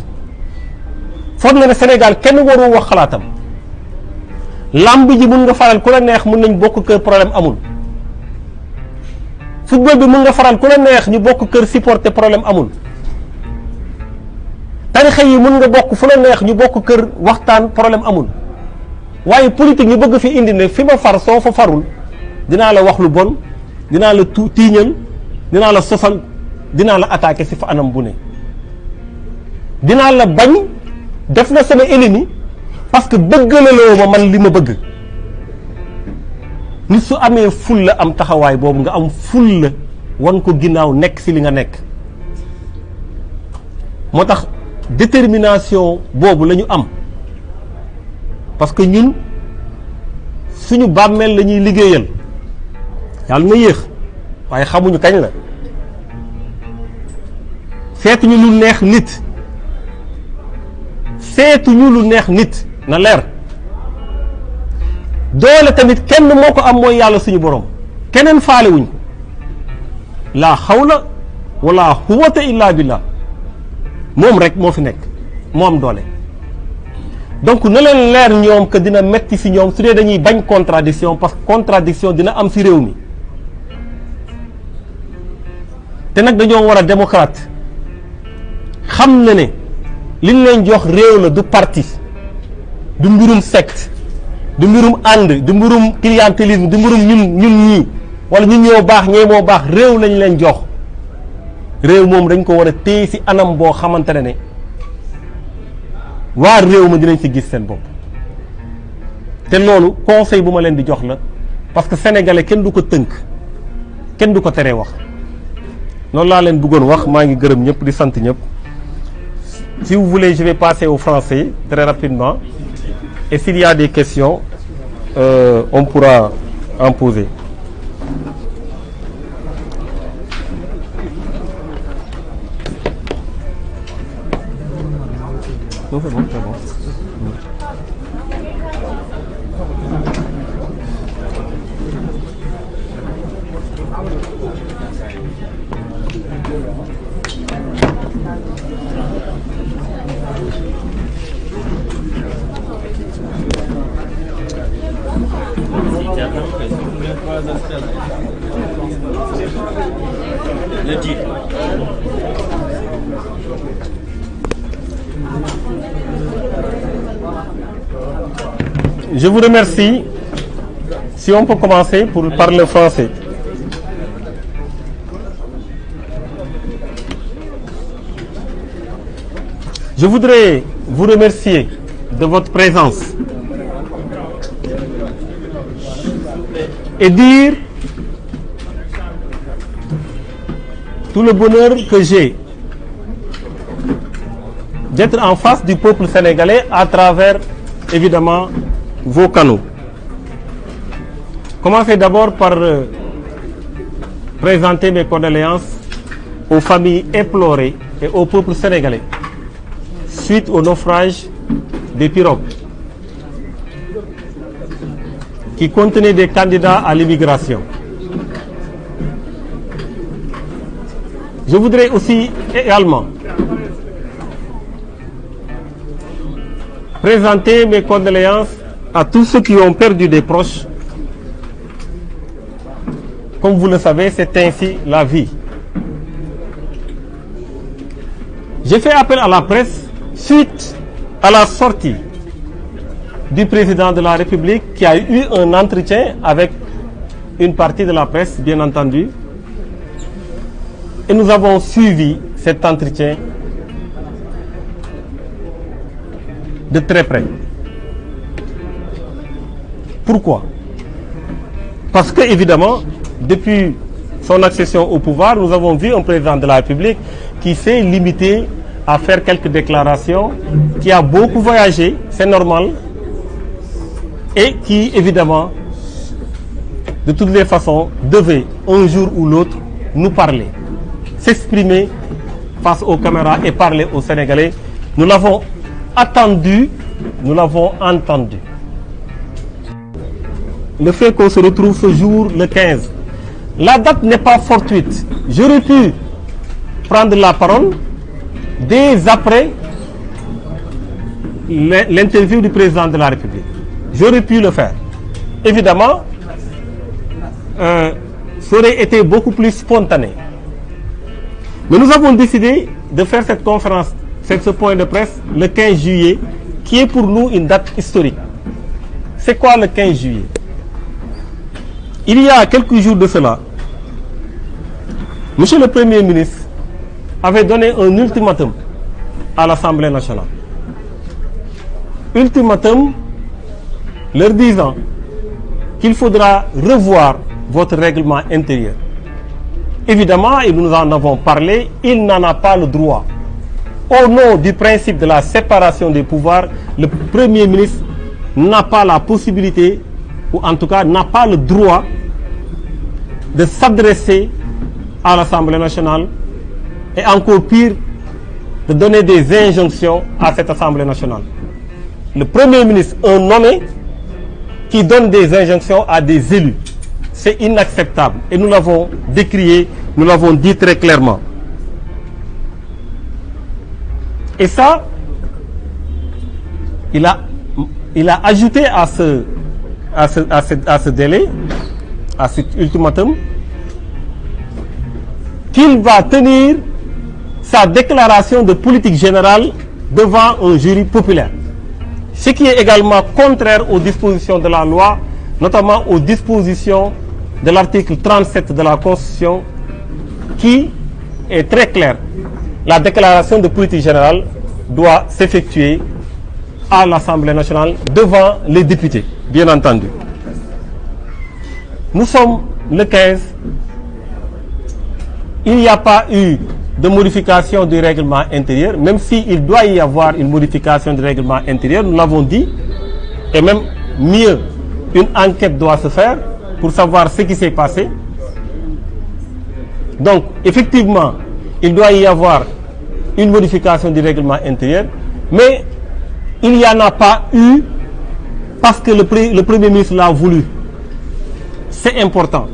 foog na ne Sénégal kenn waru wax xalaatam lamb ji mun nga faral ku la neex mun nañ bokk kër problème amul football bi mun nga faral ku la neex ñu bokk kër supporter problème amul tarixa yi mun nga bokk fu la neex ñu bokk kër waxtaan problème amul waaye politique ñu bëgg fi indi ne fi ma far soo fa farul dinaa la wax lu bon dinaa la tiiñal dinaa la sosal dinaa la attaquer ci fa anam bu ne dinaa la bañ def na sama ennemi parce que bëggalaloo ma man li ma bëgg nit su amee ful la am taxawaay boobu nga am ful la wan ko ginnaaw nekk ci li nga nekk moo tax détermination boobu la ñu am parce que ñun suñu bàmmeel la ñuy liggéeyal yàlla na yéex waaye xamuñu kañ la seetuñu lu neex nit seetuñu lu neex nit na leer doole tamit kenn moo ko am mooy yàlla suñu borom keneen faale wuñ ko laa xawla wala quwwata illa billah moom rek moo fi nekk moo am doole donc na leen leer ñoom que dina metti ci ñoom su dee dañuy bañ contradiction parce que contradiction dina am ci réew mi te nag dañoo war a démocrate xam na ne liñ leen jox réew la du parti du mbirum secte du mbirum ànd du mbirum clientélisme du mbirum ñun ñii wala ñun ñoo baax ñee moo baax réew lañ leen jox réew moom dañ ko war a téye ci anam boo xamante ne waa réew ma dinañ ci gis seen bopp te loolu conseil bu ma leen di jox la parce que sénégalais kenn du ko tënk kenn du ko teree wax loolu laa leen bëggoon wax maa ngi gërëm ñëpp di sant ñëpp. Si vous voulez, je vais passer au français très rapidement. Et s'il y a des questions, on pourra en poser. Non, c'est bon, c'est bon. Je vous remercie. Si on peut commencer pour parler français. Je voudrais vous remercier de votre présence et dire tout le bonheur que j'ai d'être en face du peuple sénégalais à travers, évidemment, vos canaux. Commencez d'abord par présenter mes condoléances aux familles éplorées et au peuple sénégalais suite au naufrage des pirogues qui contenaient des candidats à l'immigration. Je voudrais aussi également présenter mes condoléances à tous ceux qui ont perdu des proches. Comme vous le savez, c'est ainsi la vie. J'ai fait appel à la presse suite à la sortie du président de la République qui a eu un entretien avec une partie de la presse, bien entendu. Et nous avons suivi cet entretien de très près. Pourquoi? Parce que, évidemment, depuis son accession au pouvoir, nous avons vu un président de la République qui s'est limité à faire quelques déclarations, qui a beaucoup voyagé, c'est normal, et qui, évidemment, de toutes les façons, devait, un jour ou l'autre, nous parler, s'exprimer face aux caméras et parler aux Sénégalais. Nous l'avons attendu, nous l'avons entendu. Le fait qu'on se retrouve ce jour, le 15, la date n'est pas fortuite. J'aurais pu prendre la parole dès après l'interview du président de la République. J'aurais pu le faire. Évidemment, ça aurait été beaucoup plus spontané. Mais nous avons décidé de faire cette conférence, ce point de presse, le 15 juillet, qui est pour nous une date historique. C'est quoi le 15 juillet? Il y a quelques jours de cela, Monsieur le Premier ministre avait donné un ultimatum à l'Assemblée nationale. Ultimatum leur disant qu'il faudra revoir votre règlement intérieur. Évidemment, et nous en avons parlé, il n'en a pas le droit. Au nom du principe de la séparation des pouvoirs, le Premier ministre n'a pas la possibilité, ou en tout cas n'a pas le droit, de s'adresser à l'Assemblée nationale et encore pire, de donner des injonctions à cette Assemblée nationale. Le Premier ministre, un nommé, qui donne des injonctions à des élus, c'est inacceptable. Et nous l'avons décrié, nous l'avons dit très clairement. Et ça, il a ajouté à ce délai, à cet ultimatum, qu'il va tenir sa déclaration de politique générale devant un jury populaire. Ce qui est également contraire aux dispositions de la loi, notamment aux dispositions de l'article 37 de la Constitution, qui est très clair. La déclaration de politique générale doit s'effectuer à l'Assemblée nationale devant les députés, bien entendu. Nous sommes le 15. Il n'y a pas eu de modification du règlement intérieur, même s'il doit y avoir une modification du règlement intérieur, nous l'avons dit, et même mieux, une enquête doit se faire pour savoir ce qui s'est passé. Donc, effectivement, il doit y avoir une modification du règlement intérieur, mais il n'y en a pas eu parce que le Premier ministre l'a voulu. C'est important.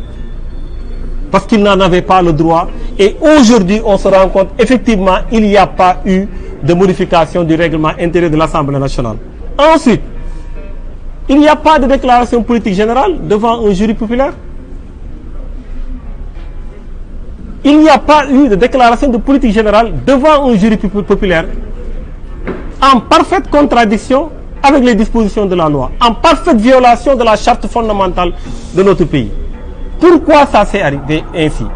Parce qu'il n'en avait pas le droit. Et aujourd'hui, on se rend compte, effectivement, il n'y a pas eu de modification du règlement intérieur de l'Assemblée nationale. Ensuite, il n'y a pas de déclaration politique générale devant un jury populaire. Il n'y a pas eu de déclaration de politique générale devant un jury populaire, en parfaite contradiction avec les dispositions de la loi, en parfaite violation de la charte fondamentale de notre pays. Pourquoi ça s'est arrivé ainsi?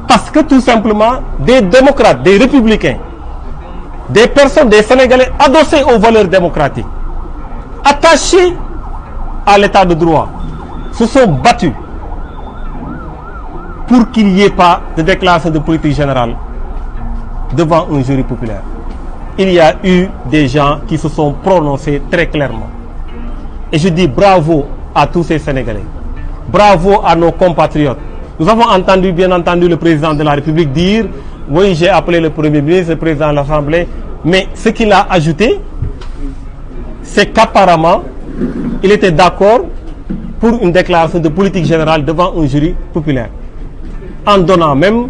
Parce que tout simplement, des démocrates, des républicains, des personnes, des Sénégalais adossés aux valeurs démocratiques, attachés à l'état de droit, se sont battus pour qu'il n'y ait pas de déclaration de politique générale devant un jury populaire. Il y a eu des gens qui se sont prononcés très clairement. Et je dis bravo à tous ces Sénégalais. Bravo à nos compatriotes. Nous avons entendu, bien entendu, le président de la République dire « Oui, j'ai appelé le Premier ministre, le président de l'Assemblée. » Mais ce qu'il a ajouté, c'est qu'apparemment, il était d'accord pour une déclaration de politique générale devant un jury populaire, en donnant même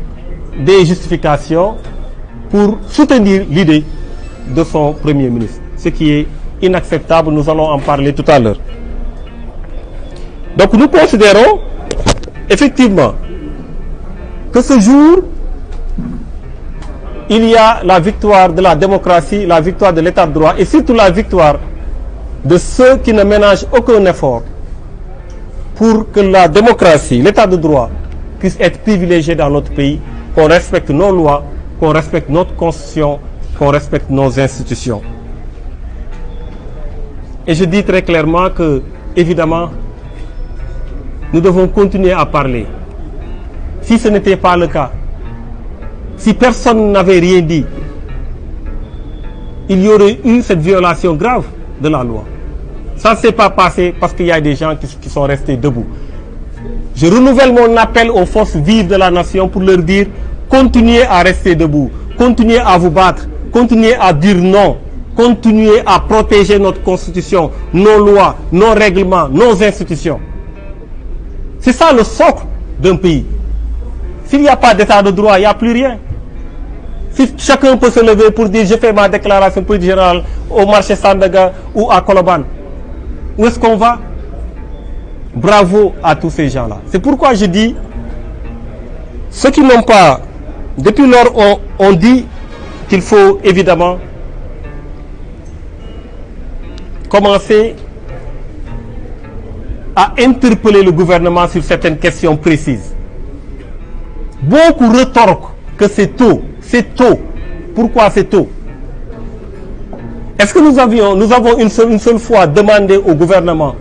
des justifications pour soutenir l'idée de son Premier ministre, ce qui est inacceptable. Nous allons en parler tout à l'heure. Donc nous considérons effectivement que ce jour, il y a la victoire de la démocratie, la victoire de l'état de droit et surtout la victoire de ceux qui ne ménagent aucun effort pour que la démocratie, l'état de droit puisse être privilégié dans notre pays, qu'on respecte nos lois, qu'on respecte notre constitution, qu'on respecte nos institutions. Et je dis très clairement que, évidemment, nous devons continuer à parler. Si ce n'était pas le cas, si personne n'avait rien dit, il y aurait eu cette violation grave de la loi. Ça ne s'est pas passé parce qu'il y a des gens qui sont restés debout. Je renouvelle mon appel aux forces vives de la nation pour leur dire continuez à rester debout, continuez à vous battre, continuez à dire non, continuez à protéger notre constitution, nos lois, nos règlements, nos institutions. C'est ça le socle d'un pays. S'il n'y a pas d'état de droit, il n'y a plus rien. Si chacun peut se lever pour dire je fais ma déclaration politique générale au marché Sandaga ou à Koloban, où est-ce qu'on va? Bravo à tous ces gens-là. C'est pourquoi je dis, ceux qui n'ont pas, depuis lors on dit qu'il faut évidemment commencer à interpeller le gouvernement sur certaines questions précises. Beaucoup retorquent que c'est tôt. C'est tôt. Pourquoi c'est tôt? Est-ce que nous avons une seule fois demandé au gouvernement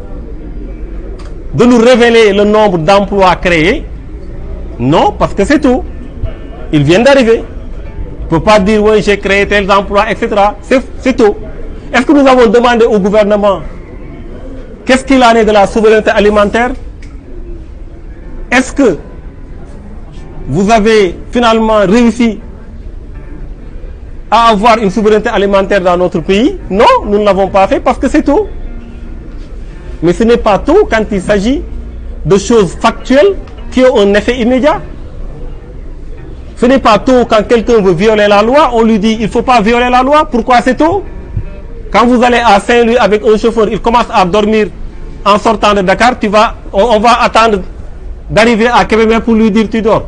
de nous révéler le nombre d'emplois créés? Non, parce que c'est tôt. Ils viennent d'arriver. On ne peut pas dire oui, j'ai créé tel emploi, etc. C'est tôt. Est-ce que nous avons demandé au gouvernement qu'est-ce qu'il en est de la souveraineté alimentaire? Est-ce que vous avez finalement réussi à avoir une souveraineté alimentaire dans notre pays? Non, nous ne l'avons pas fait parce que c'est tôt. Mais ce n'est pas tôt quand il s'agit de choses factuelles qui ont un effet immédiat. Ce n'est pas tôt quand quelqu'un veut violer la loi, on lui dit il ne faut pas violer la loi. Pourquoi c'est tôt? Quand vous allez à Saint-Louis avec un chauffeur, il commence à dormir en sortant de Dakar, on va attendre d'arriver à Kébémer pour lui dire tu dors.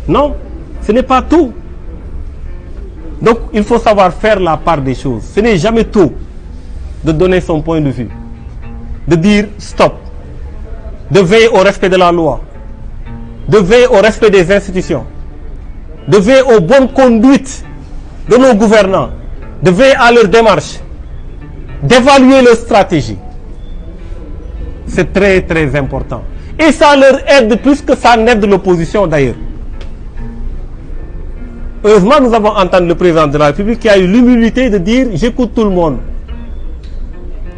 Non, ce n'est pas tôt. Donc il faut savoir faire la part des choses. Ce n'est jamais tôt de donner son point de vue, de dire stop, de veiller au respect de la loi, de veiller au respect des institutions, de veiller aux bonnes conduites de nos gouvernants, de veiller à leur démarche, d'évaluer leur stratégie. C'est très très important. Et ça leur aide plus que ça n'aide l'opposition d'ailleurs. Heureusement, nous avons entendu le président de la République qui a eu l'humilité de dire « j'écoute tout le monde ».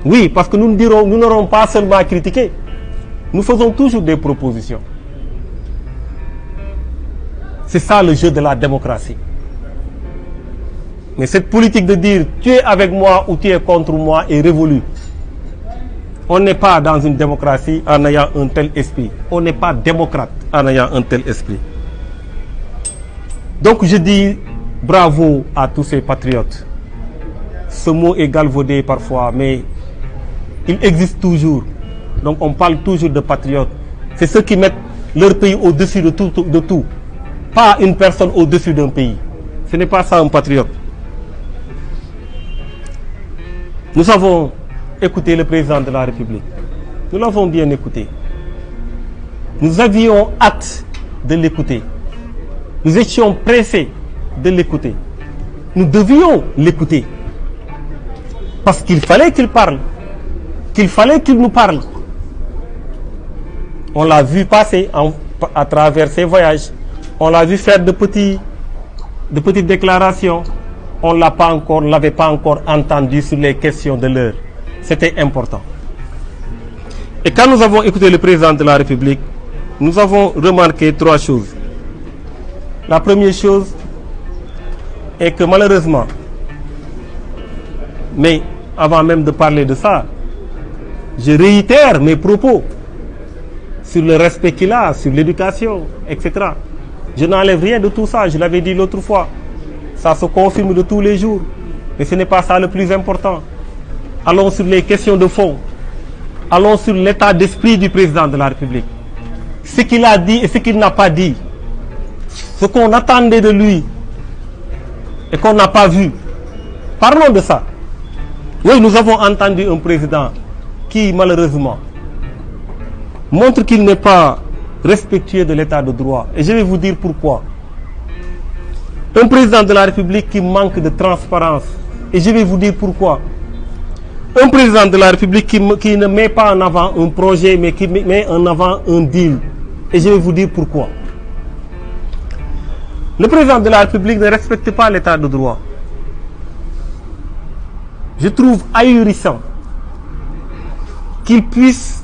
Oui, parce que nous n'aurons pas seulement à critiquer. Nous faisons toujours des propositions. C'est ça le jeu de la démocratie. Mais cette politique de dire « tu es avec moi ou tu es contre moi » est révolue. On n'est pas dans une démocratie en ayant un tel esprit. On n'est pas démocrate en ayant un tel esprit. Donc je dis bravo à tous ces patriotes. Ce mot est galvaudé parfois, mais il existe toujours. Donc on parle toujours de patriotes. C'est ceux qui mettent leur pays au-dessus de tout. Pas une personne au-dessus d'un pays. Ce n'est pas ça un patriote. Nous avons écouté le président de la République. Nous l'avons bien écouté. Nous avions hâte de l'écouter. Nous étions pressés de l'écouter. Nous devions l'écouter. Parce qu'il fallait qu'il parle. Qu'il fallait qu'il nous parle. On l'a vu passer à travers ses voyages. On l'a vu faire de petites déclarations. On ne l'avait pas encore entendu sur les questions de l'heure. C'était important. Et quand nous avons écouté le président de la République, nous avons remarqué 3 choses. La première chose est que malheureusement, mais avant même de parler de ça, je réitère mes propos sur le respect qu'il a, sur l'éducation, etc. Je n'enlève rien de tout ça, je l'avais dit l'autre fois. Ça se confirme de tous les jours. Mais ce n'est pas ça le plus important. Allons sur les questions de fond. Allons sur l'état d'esprit du président de la République. Ce qu'il a dit et ce qu'il n'a pas dit. Ce qu'on attendait de lui et qu'on n'a pas vu. Parlons de ça. Oui, nous avons entendu un président qui, malheureusement, montre qu'il n'est pas respectueux de l'état de droit. Et je vais vous dire pourquoi. Un président de la République qui manque de transparence. Et je vais vous dire pourquoi. Un président de la République qui ne met pas en avant un projet, mais qui met en avant un deal. Et je vais vous dire pourquoi. Le président de la République ne respecte pas l'état de droit. Je trouve ahurissant qu'il puisse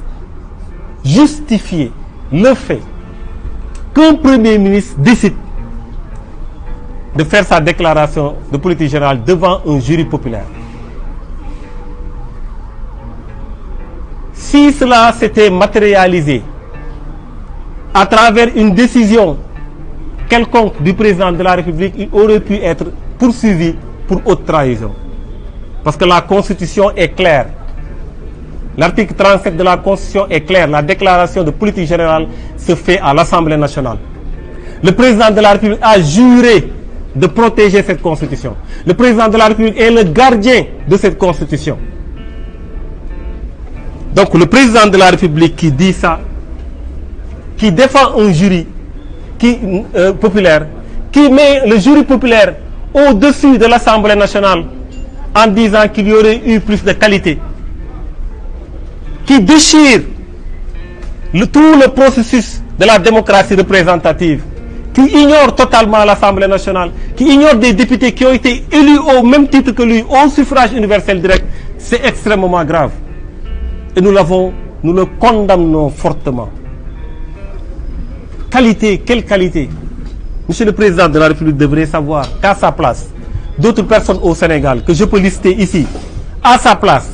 justifier le fait qu'un Premier ministre décide de faire sa déclaration de politique générale devant un jury populaire. Si cela s'était matérialisé à travers une décision quelconque du président de la République, il aurait pu être poursuivi pour haute trahison. Parce que la Constitution est claire. L'article 37 de la Constitution est clair. La déclaration de politique générale se fait à l'Assemblée nationale. Le président de la République a juré de protéger cette Constitution. Le président de la République est le gardien de cette Constitution. Donc le président de la République qui dit ça, qui défend un jury populaire, qui met le jury populaire au-dessus de l'Assemblée nationale en disant qu'il y aurait eu plus de qualité, qui déchire tout le processus de la démocratie représentative, qui ignore totalement l'Assemblée nationale, qui ignore des députés qui ont été élus au même titre que lui, au suffrage universel direct, c'est extrêmement grave. Et nous le condamnons fortement. Qualité, quelle qualité? Monsieur le Président de la République devrait savoir qu'à sa place, d'autres personnes au Sénégal, que je peux lister ici, à sa place,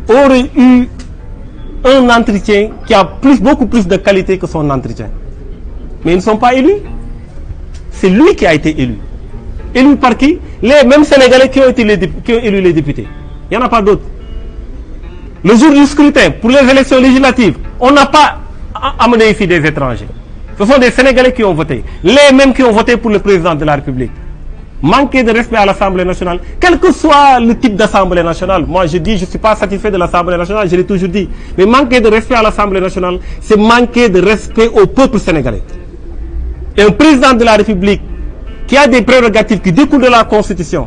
auraient eu un entretien qui a beaucoup plus de qualité que son entretien. Mais ils ne sont pas élus. C'est lui qui a été élu. Élu par qui? Les mêmes Sénégalais qui ont élu les députés. Il n'y en a pas d'autres. Le jour du scrutin, pour les élections législatives, on n'a pas amené ici des étrangers. Ce sont des Sénégalais qui ont voté. Les mêmes qui ont voté pour le président de la République. Manquer de respect à l'Assemblée nationale, quel que soit le type d'Assemblée nationale. Moi, je dis, je ne suis pas satisfait de l'Assemblée nationale, je l'ai toujours dit. Mais manquer de respect à l'Assemblée nationale, c'est manquer de respect au peuple sénégalais. Et un président de la République qui a des prérogatives qui découlent de la Constitution,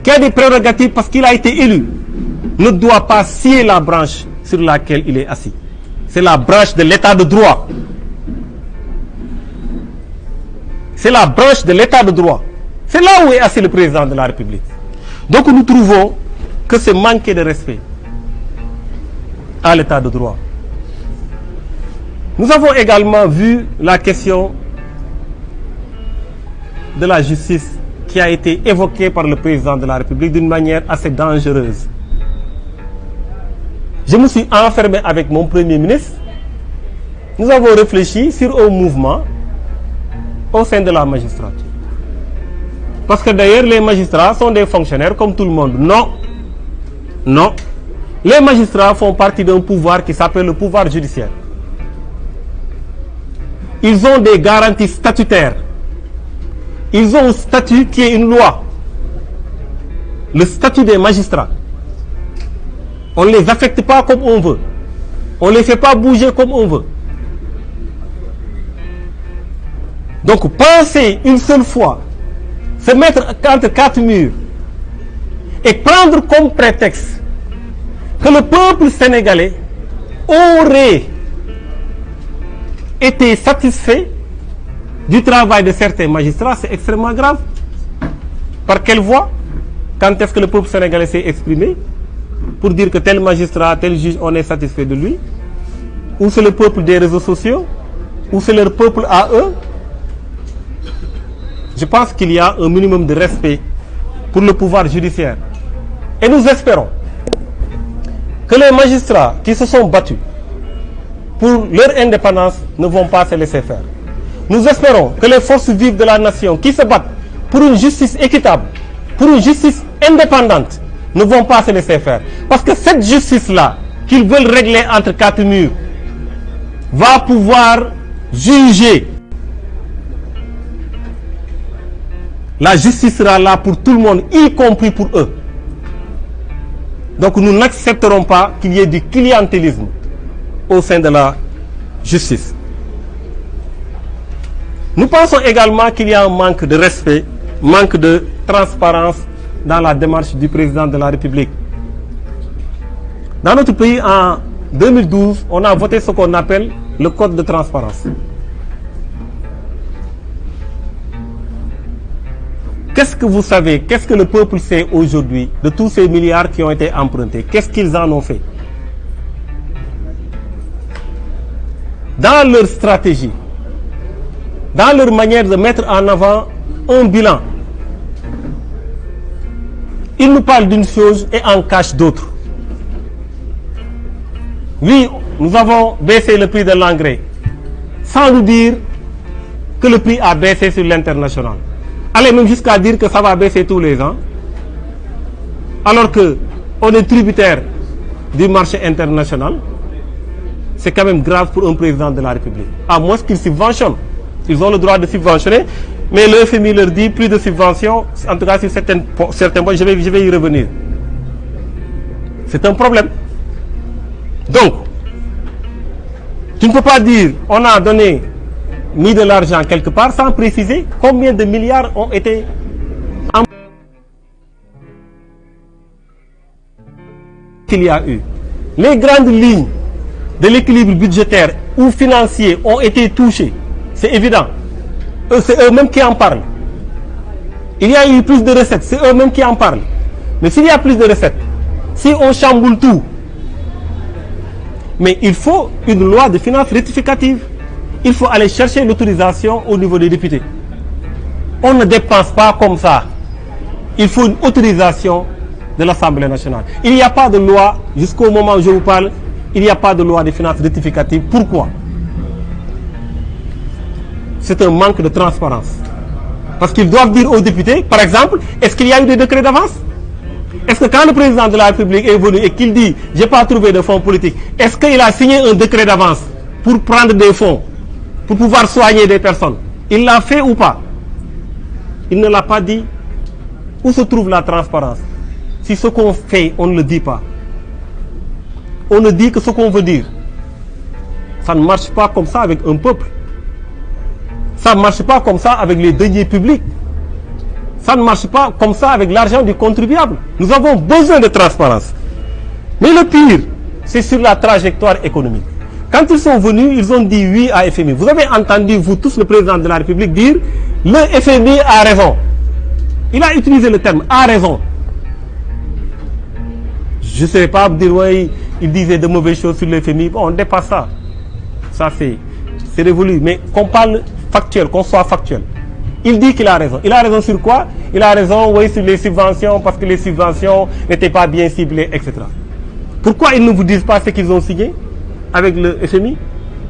qui a des prérogatives parce qu'il a été élu, ne doit pas scier la branche sur laquelle il est assis. C'est la branche de l'état de droit. C'est la branche de l'état de droit. C'est là où est assis le président de la République. Donc nous trouvons que c'est manquer de respect à l'état de droit. Nous avons également vu la question de la justice qui a été évoquée par le président de la République d'une manière assez dangereuse. Je me suis enfermé avec mon Premier ministre. Nous avons réfléchi sur un mouvement au sein de la magistrature. Parce que d'ailleurs, les magistrats sont des fonctionnaires comme tout le monde. Non. Non. Les magistrats font partie d'un pouvoir qui s'appelle le pouvoir judiciaire. Ils ont des garanties statutaires. Ils ont un statut qui est une loi. Le statut des magistrats. On ne les affecte pas comme on veut. On ne les fait pas bouger comme on veut. Donc penser une seule fois, se mettre entre quatre murs et prendre comme prétexte que le peuple sénégalais aurait été satisfait du travail de certains magistrats, c'est extrêmement grave. Par quelle voie? Quand est-ce que le peuple sénégalais s'est exprimé pour dire que tel magistrat, tel juge, on est satisfait de lui? Ou c'est le peuple des réseaux sociaux? Ou c'est leur peuple à eux? Je pense qu'il y a un minimum de respect pour le pouvoir judiciaire. Et nous espérons que les magistrats qui se sont battus pour leur indépendance ne vont pas se laisser faire. Nous espérons que les forces vives de la nation qui se battent pour une justice équitable, pour une justice indépendante, ne vont pas se laisser faire. Parce que cette justice-là, qu'ils veulent régler entre quatre murs, va pouvoir juger. La justice sera là pour tout le monde, y compris pour eux. Donc nous n'accepterons pas qu'il y ait du clientélisme au sein de la justice. Nous pensons également qu'il y a un manque de respect, manque de transparence dans la démarche du président de la République. Dans notre pays, en 2012, on a voté ce qu'on appelle le code de transparence. Qu'est-ce que vous savez, qu'est-ce que le peuple sait aujourd'hui de tous ces milliards qui ont été empruntés? Qu'est-ce qu'ils en ont fait? Dans leur stratégie, dans leur manière de mettre en avant un bilan, ils nous parlent d'une chose et en cachent d'autres. Oui, nous avons baissé le prix de l'engrais, sans nous dire que le prix a baissé sur l'international. Allez même jusqu'à dire que ça va baisser tous les ans, alors qu'on est tributaire du marché international. C'est quand même grave pour un président de la République. À moins qu'ils subventionnent. Ils ont le droit de subventionner, mais le FMI leur dit plus de subventions, en tout cas sur certains points, je vais y revenir. C'est un problème. Donc, tu ne peux pas dire on a mis de l'argent quelque part sans préciser combien de milliards ont été qu'il y a eu. Les grandes lignes de l'équilibre budgétaire ou financier ont été touchées. C'est évident. C'est eux-mêmes qui en parlent. Il y a eu plus de recettes, c'est eux-mêmes qui en parlent. Mais s'il y a plus de recettes, si on chamboule tout, mais il faut une loi de finances rectificative. Il faut aller chercher l'autorisation au niveau des députés. On ne dépense pas comme ça. Il faut une autorisation de l'Assemblée nationale. Il n'y a pas de loi, jusqu'au moment où je vous parle, il n'y a pas de loi de finances rectificative. Pourquoi? C'est un manque de transparence. Parce qu'ils doivent dire aux députés, par exemple, est-ce qu'il y a eu des décrets d'avance? Est-ce que quand le président de la République est venu et qu'il dit « j'ai pas trouvé de fonds politiques », est-ce qu'il a signé un décret d'avance pour prendre des fonds, pour pouvoir soigner des personnes? Il l'a fait ou pas? Il ne l'a pas dit. Où se trouve la transparence? Si ce qu'on fait, on ne le dit pas. On ne dit que ce qu'on veut dire. Ça ne marche pas comme ça avec un peuple. Ça ne marche pas comme ça avec les deniers publics. Ça ne marche pas comme ça avec l'argent du contribuable. Nous avons besoin de transparence. Mais le pire, c'est sur la trajectoire économique. Quand ils sont venus, ils ont dit oui à FMI. Vous avez entendu, vous tous, le président de la République dire le FMI a raison. Il a utilisé le terme a raison. Je ne sais pas dire oui, il disait de mauvaises choses sur le FMI. Bon, on dépasse ça. Ça c'est révolu. Mais qu'on parle factuel, qu'on soit factuel. Il dit qu'il a raison. Il a raison sur quoi? Il a raison, oui, sur les subventions, parce que les subventions n'étaient pas bien ciblées, etc. Pourquoi ils ne vous disent pas ce qu'ils ont signé avec le FMI?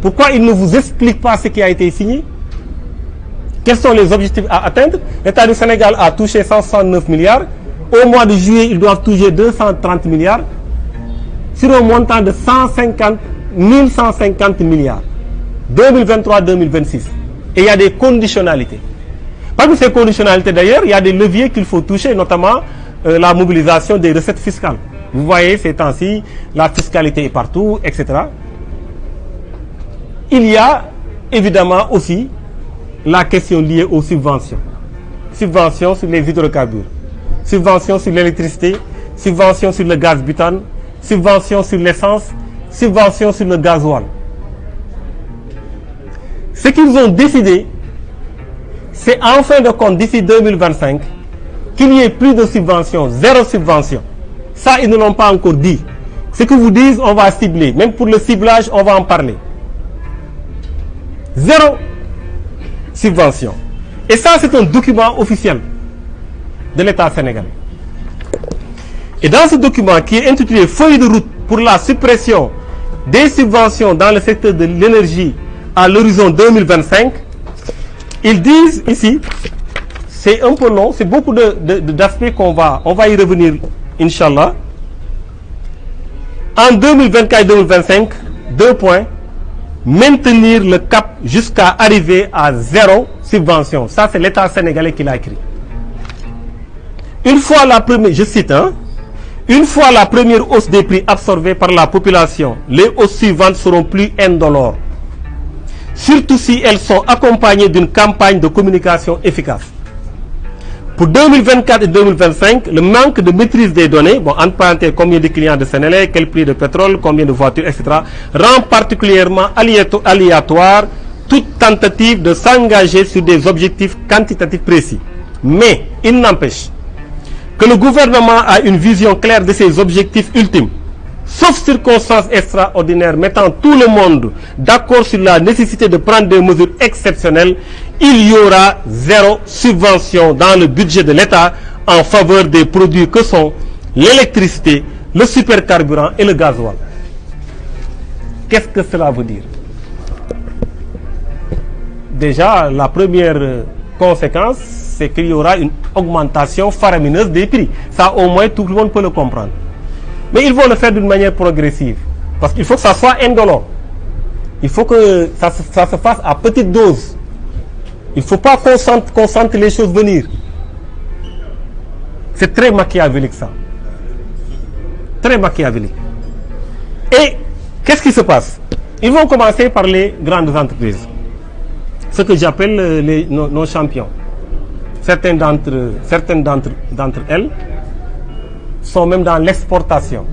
Pourquoi ils ne vous expliquent pas ce qui a été signé? Quels sont les objectifs à atteindre? L'État du Sénégal a touché 169 milliards. Au mois de juillet, ils doivent toucher 230 milliards sur un montant de 1150 milliards. 2023-2026. Et il y a des conditionnalités. Parmi ces conditionnalités d'ailleurs, il y a des leviers qu'il faut toucher, notamment la mobilisation des recettes fiscales. Vous voyez, ces temps-ci, la fiscalité est partout, etc. Il y a évidemment aussi la question liée aux subventions. Subventions sur les hydrocarbures, subventions sur l'électricité, subventions sur le gaz butane, subventions sur l'essence, subventions sur le gasoil. Ce qu'ils ont décidé, c'est en fin de compte, d'ici 2025, qu'il n'y ait plus de subventions, zéro subvention. Ça, ils ne l'ont pas encore dit. Ce que vous disent, on va cibler. Même pour le ciblage, on va en parler. Zéro subvention. Et ça, c'est un document officiel de l'État sénégalais. Et dans ce document qui est intitulé « Feuille de route pour la suppression des subventions dans le secteur de l'énergie à l'horizon 2025 », ils disent ici, c'est un peu long, c'est beaucoup d'aspects on va y revenir, Inch'Allah. En 2024-2025, 2 points, maintenir le cap jusqu'à arriver à zéro subvention. Ça, c'est l'État sénégalais qui l'a écrit. Une fois la première, je cite, une fois la première hausse des prix absorbée par la population, les hausses suivantes seront plus indolores. Surtout si elles sont accompagnées d'une campagne de communication efficace. Pour 2024 et 2025, le manque de maîtrise des données, bon, entre parenthèses, combien de clients de Sénélec, quel prix de pétrole, combien de voitures, etc., rend particulièrement aléatoire toute tentative de s'engager sur des objectifs quantitatifs précis. Mais, il n'empêche que le gouvernement a une vision claire de ses objectifs ultimes. Sauf circonstances extraordinaires mettant tout le monde d'accord sur la nécessité de prendre des mesures exceptionnelles, il y aura zéro subvention dans le budget de l'État en faveur des produits que sont l'électricité, le supercarburant et le gasoil. Qu'est-ce que cela veut dire? Déjà, la première conséquence, c'est qu'il y aura une augmentation faramineuse des prix. Ça, au moins, tout le monde peut le comprendre. Mais ils vont le faire d'une manière progressive. Parce qu'il faut que ça soit indolore. Il faut que ça se fasse à petite dose. Il ne faut pas qu'on sente les choses venir. C'est très machiavélique ça. Très machiavélique. Et qu'est-ce qui se passe? Ils vont commencer par les grandes entreprises. Ce que j'appelle nos champions. Certaines d'entre elles sont même dans l'exportation.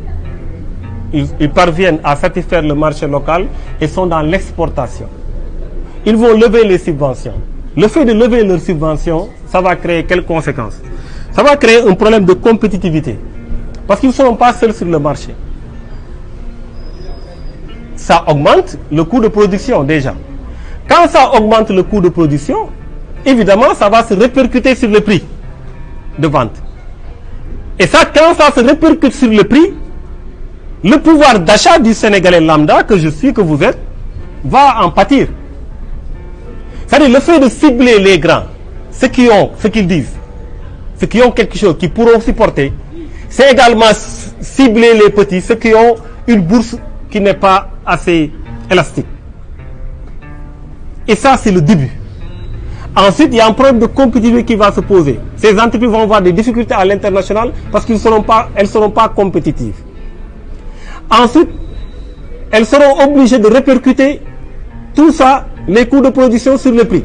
Ils parviennent à satisfaire le marché local et sont dans l'exportation. Ils vont lever les subventions. Le fait de lever leurs subventions, ça va créer quelles conséquences? Ça va créer un problème de compétitivité. Parce qu'ils ne seront pas seuls sur le marché. Ça augmente le coût de production déjà. Quand ça augmente le coût de production, évidemment, ça va se répercuter sur le prix de vente. Et ça, quand ça se répercute sur le prix, le pouvoir d'achat du Sénégalais lambda, que je suis, que vous êtes, va en pâtir. C'est-à-dire le fait de cibler les grands, ceux qu'ils disent, ceux qui ont quelque chose, qui pourront supporter, c'est également cibler les petits, ceux qui ont une bourse qui n'est pas assez élastique. Et ça, c'est le début. Ensuite, il y a un problème de compétitivité qui va se poser. Ces entreprises vont avoir des difficultés à l'international parce qu'elles ne seront pas compétitives. Ensuite, elles seront obligées de répercuter tout ça, les coûts de production sur le prix.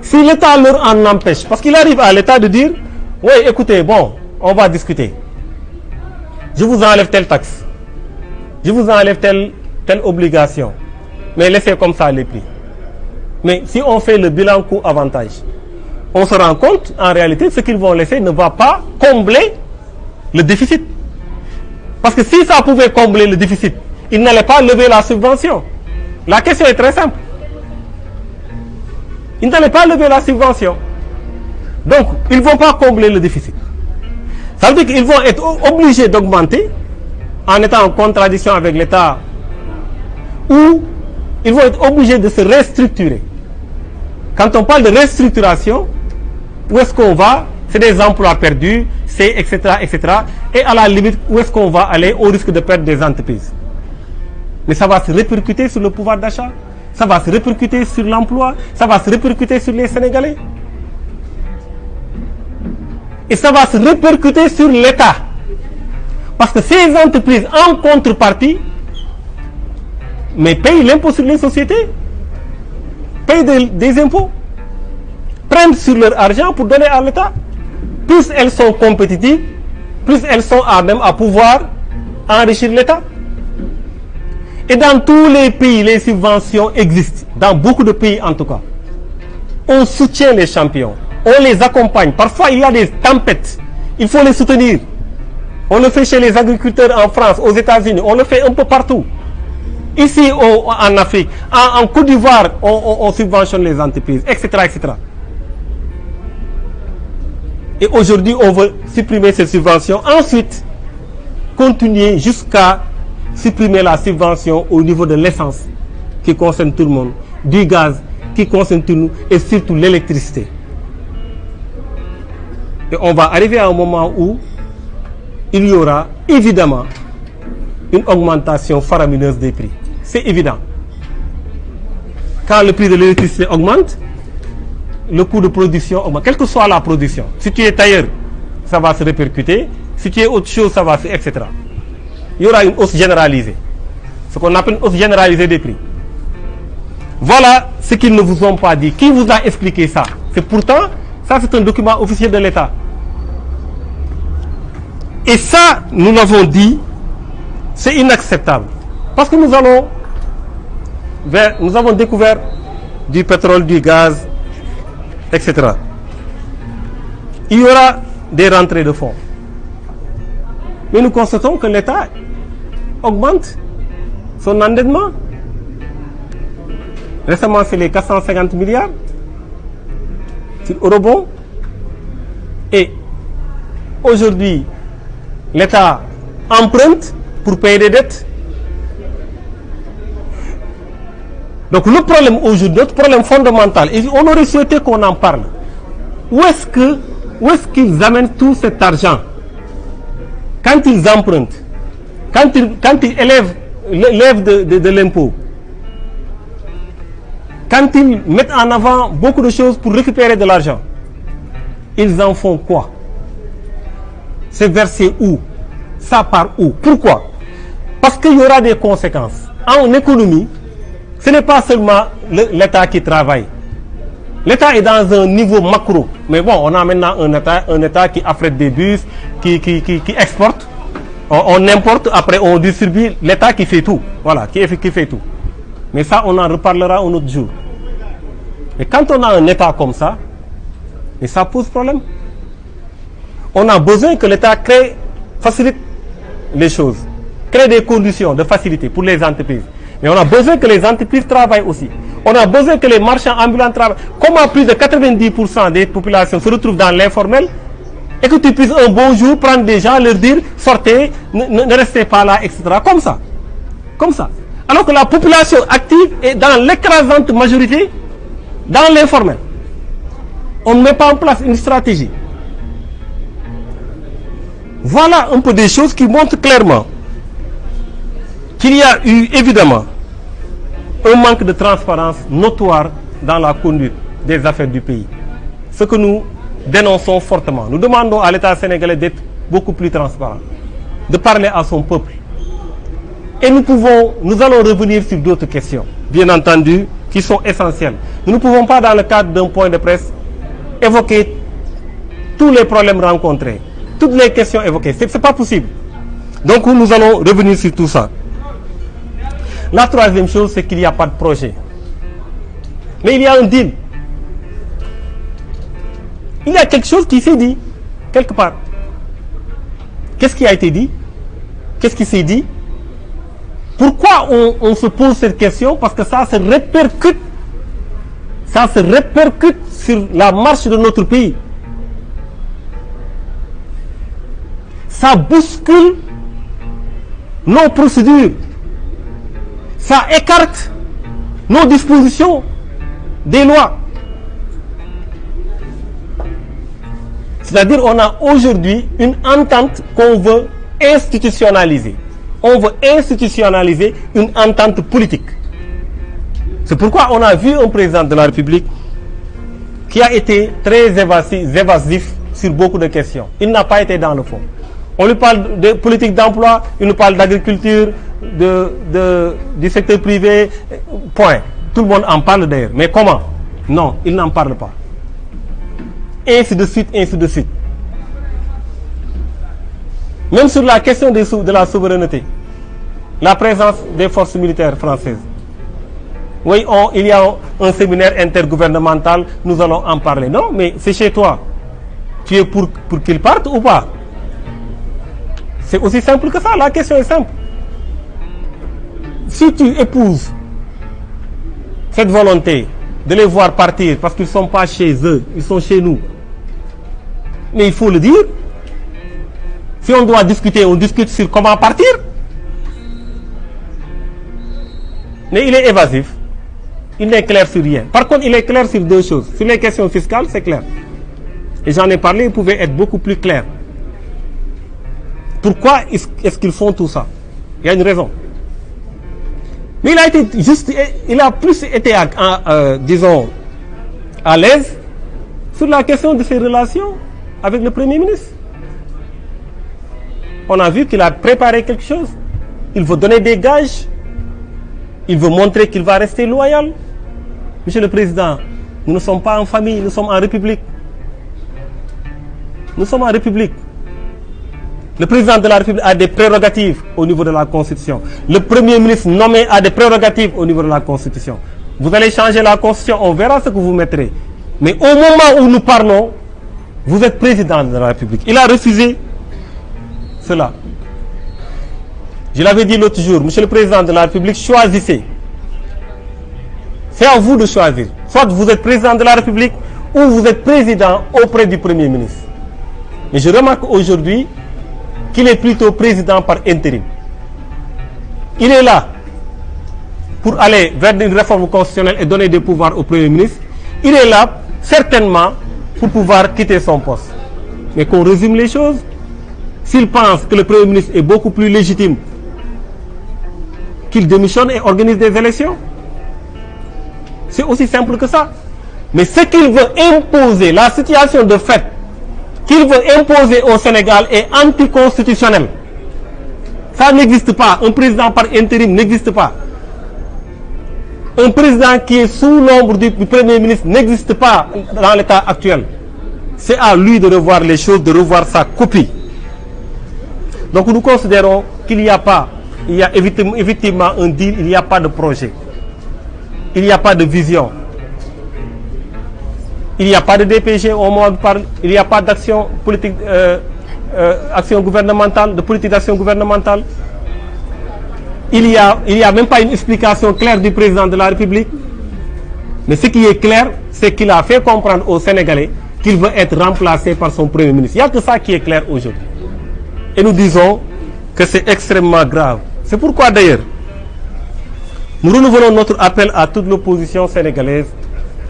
Si l'État leur en empêche, parce qu'il arrive à l'État de dire, oui, écoutez, bon, on va discuter. Je vous enlève telle taxe. Je vous enlève telle obligation. Mais laissez comme ça les prix. Mais si on fait le bilan coût-avantage, on se rend compte, en réalité, ce qu'ils vont laisser ne va pas combler le déficit. Parce que si ça pouvait combler le déficit, ils n'allaient pas lever la subvention. La question est très simple. Ils n'allaient pas lever la subvention. Donc, ils ne vont pas combler le déficit. Ça veut dire qu'ils vont être obligés d'augmenter en étant en contradiction avec l'État, ou ils vont être obligés de se restructurer. Quand on parle de restructuration, où est-ce qu'on va? C'est des emplois perdus, c'est etc., etc. Et à la limite, où est-ce qu'on va aller au risque de perdre des entreprises? Mais ça va se répercuter sur le pouvoir d'achat, ça va se répercuter sur l'emploi, ça va se répercuter sur les Sénégalais. Et ça va se répercuter sur l'État. Parce que ces entreprises, en contrepartie, mais payent l'impôt sur les sociétés, payent des impôts, prennent sur leur argent pour donner à l'État. Plus elles sont compétitives, plus elles sont à même à pouvoir enrichir l'État. Et dans tous les pays, les subventions existent, dans beaucoup de pays en tout cas. On soutient les champions, on les accompagne. Parfois, il y a des tempêtes, il faut les soutenir. On le fait chez les agriculteurs en France, aux États-Unis, on le fait un peu partout. Ici, en Afrique, en Côte d'Ivoire, on subventionne les entreprises, etc., etc. Et aujourd'hui, on veut supprimer ces subventions. Ensuite, continuer jusqu'à supprimer la subvention au niveau de l'essence, qui concerne tout le monde, du gaz, qui concerne tout le monde, et surtout l'électricité. Et on va arriver à un moment où il y aura évidemment une augmentation faramineuse des prix. C'est évident. Quand le prix de l'électricité augmente, le coût de production augmente, quelle que soit la production. Si tu es tailleur, ça va se répercuter. Si tu es autre chose, ça va se... etc. Il y aura une hausse généralisée. Ce qu'on appelle une hausse généralisée des prix. Voilà ce qu'ils ne vous ont pas dit. Qui vous a expliqué ça? C'est pourtant, ça c'est un document officiel de l'État. Et ça, nous l'avons dit, c'est inacceptable. Parce que nous avons découvert du pétrole, du gaz, etc. Il y aura des rentrées de fonds. Mais nous constatons que l'État augmente son endettement. Récemment, c'est les 450 milliards sur eurobond. Et aujourd'hui, l'État emprunte pour payer des dettes. Donc le problème aujourd'hui, notre problème fondamental, et on aurait souhaité qu'on en parle, où est-ce qu'ils amènent tout cet argent? Quand ils empruntent, quand ils élèvent de l'impôt, quand ils mettent en avant beaucoup de choses pour récupérer de l'argent, ils en font quoi? C'est versé où? Ça part où? Pourquoi? Parce qu'il y aura des conséquences. En économie, ce n'est pas seulement l'État qui travaille. L'État est dans un niveau macro. Mais bon, on a maintenant un État qui affrète des bus, qui exporte. On importe, après on distribue. L'État qui fait tout. Voilà, qui fait tout. Mais ça, on en reparlera un autre jour. Et quand on a un État comme ça, et ça pose problème. On a besoin que l'État facilite les choses. Crée des conditions de facilité pour les entreprises. Mais on a besoin que les entreprises travaillent aussi. On a besoin que les marchands ambulants travaillent. Comment plus de 90% des populations se retrouvent dans l'informel et que tu puisses un bon jour prendre des gens, leur dire sortez, ne restez pas là, etc. Comme ça. Comme ça. Alors que la population active est dans l'écrasante majorité dans l'informel. On ne met pas en place une stratégie. Voilà un peu des choses qui montrent clairement qu'il y a eu évidemment un manque de transparence notoire dans la conduite des affaires du pays. Ce que nous dénonçons fortement. Nous demandons à l'État sénégalais d'être beaucoup plus transparent, de parler à son peuple. Et nous allons revenir sur d'autres questions, bien entendu, qui sont essentielles. Nous ne pouvons pas, dans le cadre d'un point de presse, évoquer tous les problèmes rencontrés, toutes les questions évoquées. Ce n'est pas possible. Donc nous allons revenir sur tout ça. La troisième chose, c'est qu'il n'y a pas de projet. Mais il y a un deal. Il y a quelque chose qui s'est dit, quelque part. Qu'est-ce qui a été dit? Qu'est-ce qui s'est dit? Pourquoi on se pose cette question? Parce que ça se répercute sur la marche de notre pays. Ça bouscule nos procédures. Ça écarte nos dispositions des lois. C'est-à-dire on a aujourd'hui une entente qu'on veut institutionnaliser. On veut institutionnaliser une entente politique. C'est pourquoi on a vu un président de la République qui a été très évasif sur beaucoup de questions. Il n'a pas été dans le fond. On lui parle de politique d'emploi, il nous parle d'agriculture, du secteur privé, point. Tout le monde en parle d'ailleurs. Mais comment? Non, il n'en parle pas. Ainsi de suite, ainsi de suite. Même sur la question de la souveraineté, la présence des forces militaires françaises. Oui, il y a un séminaire intergouvernemental, nous allons en parler. Non, mais c'est chez toi. Tu es pour qu'ils partent ou pas? C'est aussi simple que ça, la question est simple. Si tu épouses cette volonté de les voir partir parce qu'ils ne sont pas chez eux, ils sont chez nous, mais il faut le dire. Si on doit discuter, on discute sur comment partir. Mais il est évasif. Il n'est clair sur rien. Par contre, il est clair sur deux choses. Sur les questions fiscales, c'est clair. Et j'en ai parlé, il pouvait être beaucoup plus clair. Pourquoi est-ce qu'ils font tout ça? Il y a une raison. Mais il a plus été, disons, à l'aise sur la question de ses relations avec le Premier ministre. On a vu qu'il a préparé quelque chose. Il veut donner des gages. Il veut montrer qu'il va rester loyal. Monsieur le Président, nous ne sommes pas en famille, nous sommes en République. Nous sommes en République. Le Président de la République a des prérogatives au niveau de la Constitution. Le Premier ministre nommé a des prérogatives au niveau de la Constitution. Vous allez changer la Constitution, on verra ce que vous mettrez. Mais au moment où nous parlons, vous êtes Président de la République. Il a refusé cela. Je l'avais dit l'autre jour, Monsieur le Président de la République, choisissez. C'est à vous de choisir. Soit vous êtes Président de la République ou vous êtes Président auprès du Premier ministre. Mais je remarque aujourd'hui qu'il est plutôt Président par intérim. Il est là pour aller vers une réforme constitutionnelle et donner des pouvoirs au Premier ministre. Il est là certainement pour pouvoir quitter son poste. Mais qu'on résume les choses. S'il pense que le Premier ministre est beaucoup plus légitime, qu'il démissionne et organise des élections. C'est aussi simple que ça. Mais ce qu'il veut imposer, la situation de fait qu'il veut imposer au Sénégal est anticonstitutionnelle. Ça n'existe pas. Un président par intérim n'existe pas. Un président qui est sous l'ombre du Premier ministre n'existe pas dans l'état actuel. C'est à lui de revoir les choses, de revoir sa copie. Donc nous considérons qu'il n'y a pas, il y a effectivement un deal, il n'y a pas de projet. Il n'y a pas de vision. Il n'y a pas de DPG au moment où on parle, il n'y a pas d'action politique, action gouvernementale, de politique d'action gouvernementale. Il y a même pas une explication claire du président de la République. Mais ce qui est clair, c'est qu'il a fait comprendre aux Sénégalais qu'il veut être remplacé par son Premier ministre. Il n'y a que ça qui est clair aujourd'hui. Et nous disons que c'est extrêmement grave. C'est pourquoi d'ailleurs, nous renouvelons notre appel à toute l'opposition sénégalaise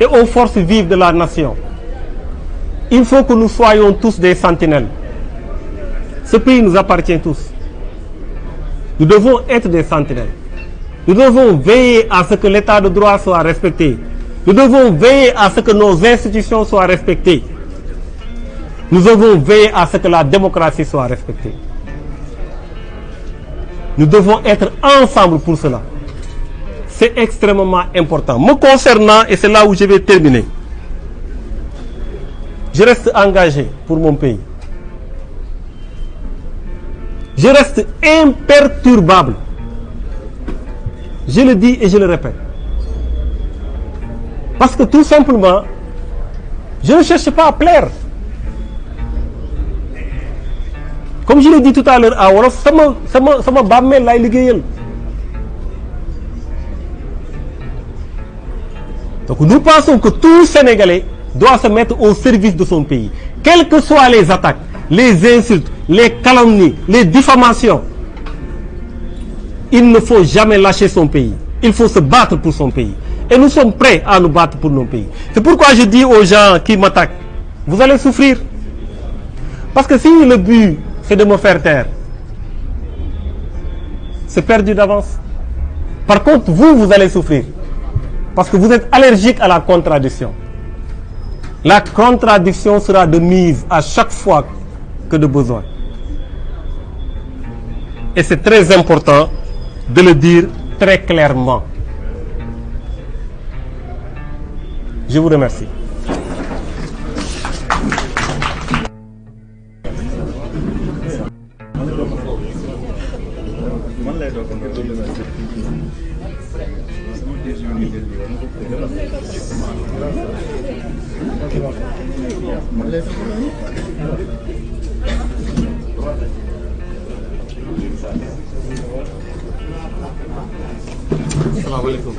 et aux forces vives de la nation. Il faut que nous soyons tous des sentinelles. Ce pays nous appartient tous. Nous devons être des sentinelles. Nous devons veiller à ce que l'état de droit soit respecté. Nous devons veiller à ce que nos institutions soient respectées. Nous devons veiller à ce que la démocratie soit respectée. Nous devons être ensemble pour cela. C'est extrêmement important. Me concernant, et c'est là où je vais terminer, je reste engagé pour mon pays. Je reste imperturbable. Je le dis et je le répète. Parce que tout simplement, je ne cherche pas à plaire. Comme je l'ai dit tout à l'heure à Wolof, sama bàmmeel laay liggéeyal. Donc nous pensons que tout Sénégalais doit se mettre au service de son pays. Quelles que soient les attaques, les insultes, les calomnies, les diffamations, il ne faut jamais lâcher son pays. Il faut se battre pour son pays. Et nous sommes prêts à nous battre pour nos pays. C'est pourquoi je dis aux gens qui m'attaquent, vous allez souffrir. Parce que si le but, c'est de me faire taire, c'est perdu d'avance. Par contre, vous allez souffrir. Parce que vous êtes allergique à la contradiction. La contradiction sera de mise à chaque fois que de besoin. et c'est très important de le dire très clairement. Je vous remercie. Assalamualaikum.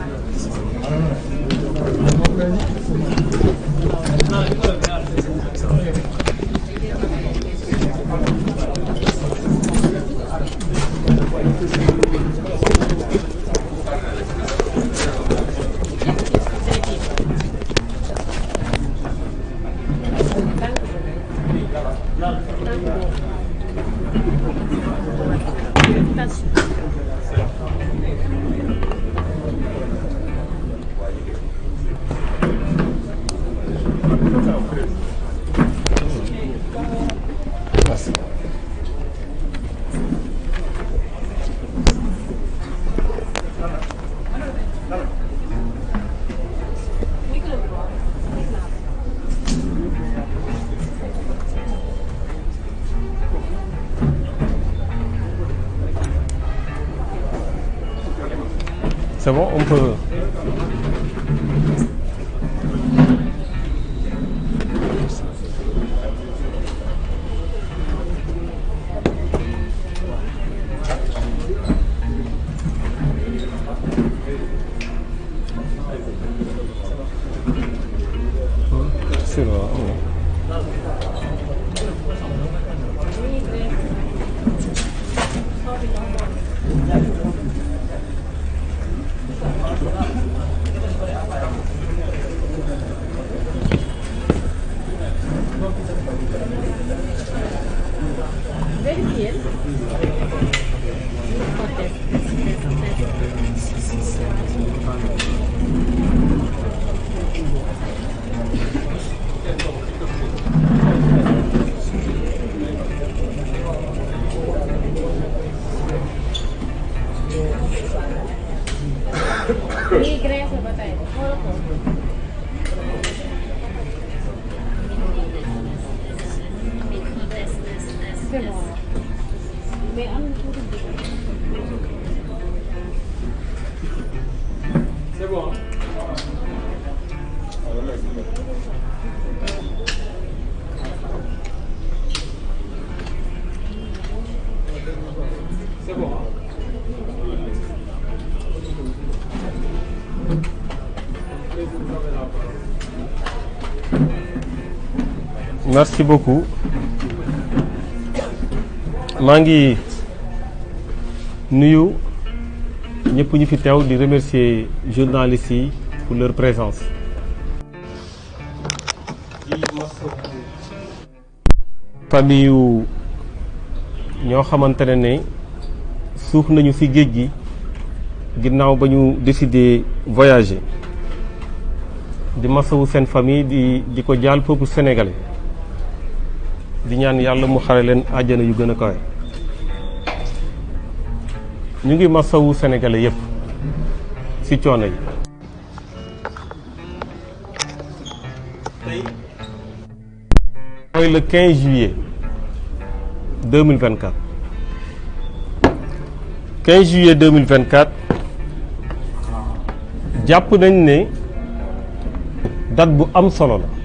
C'est bon, on peut... C'est bon. Merci beaucoup. maa ngi nuyu ñëpp ñu fi teew di remercier journalistes yi pour leur présence. famille yu ñoo xamante ne suuf nañu ci géej gi ginnaaw ba ñu décider voyager di masawu seen famille di ko jaal peuple sénégalais di ñaan yàlla mu xare leen àjjana yu gën a kawe. ñu ngi masawu sénégalais yépp ci coono yi. tey mooy le 15 juillet 2024. 15 juillet 2024 jàpp nañ ne date bu am solo la.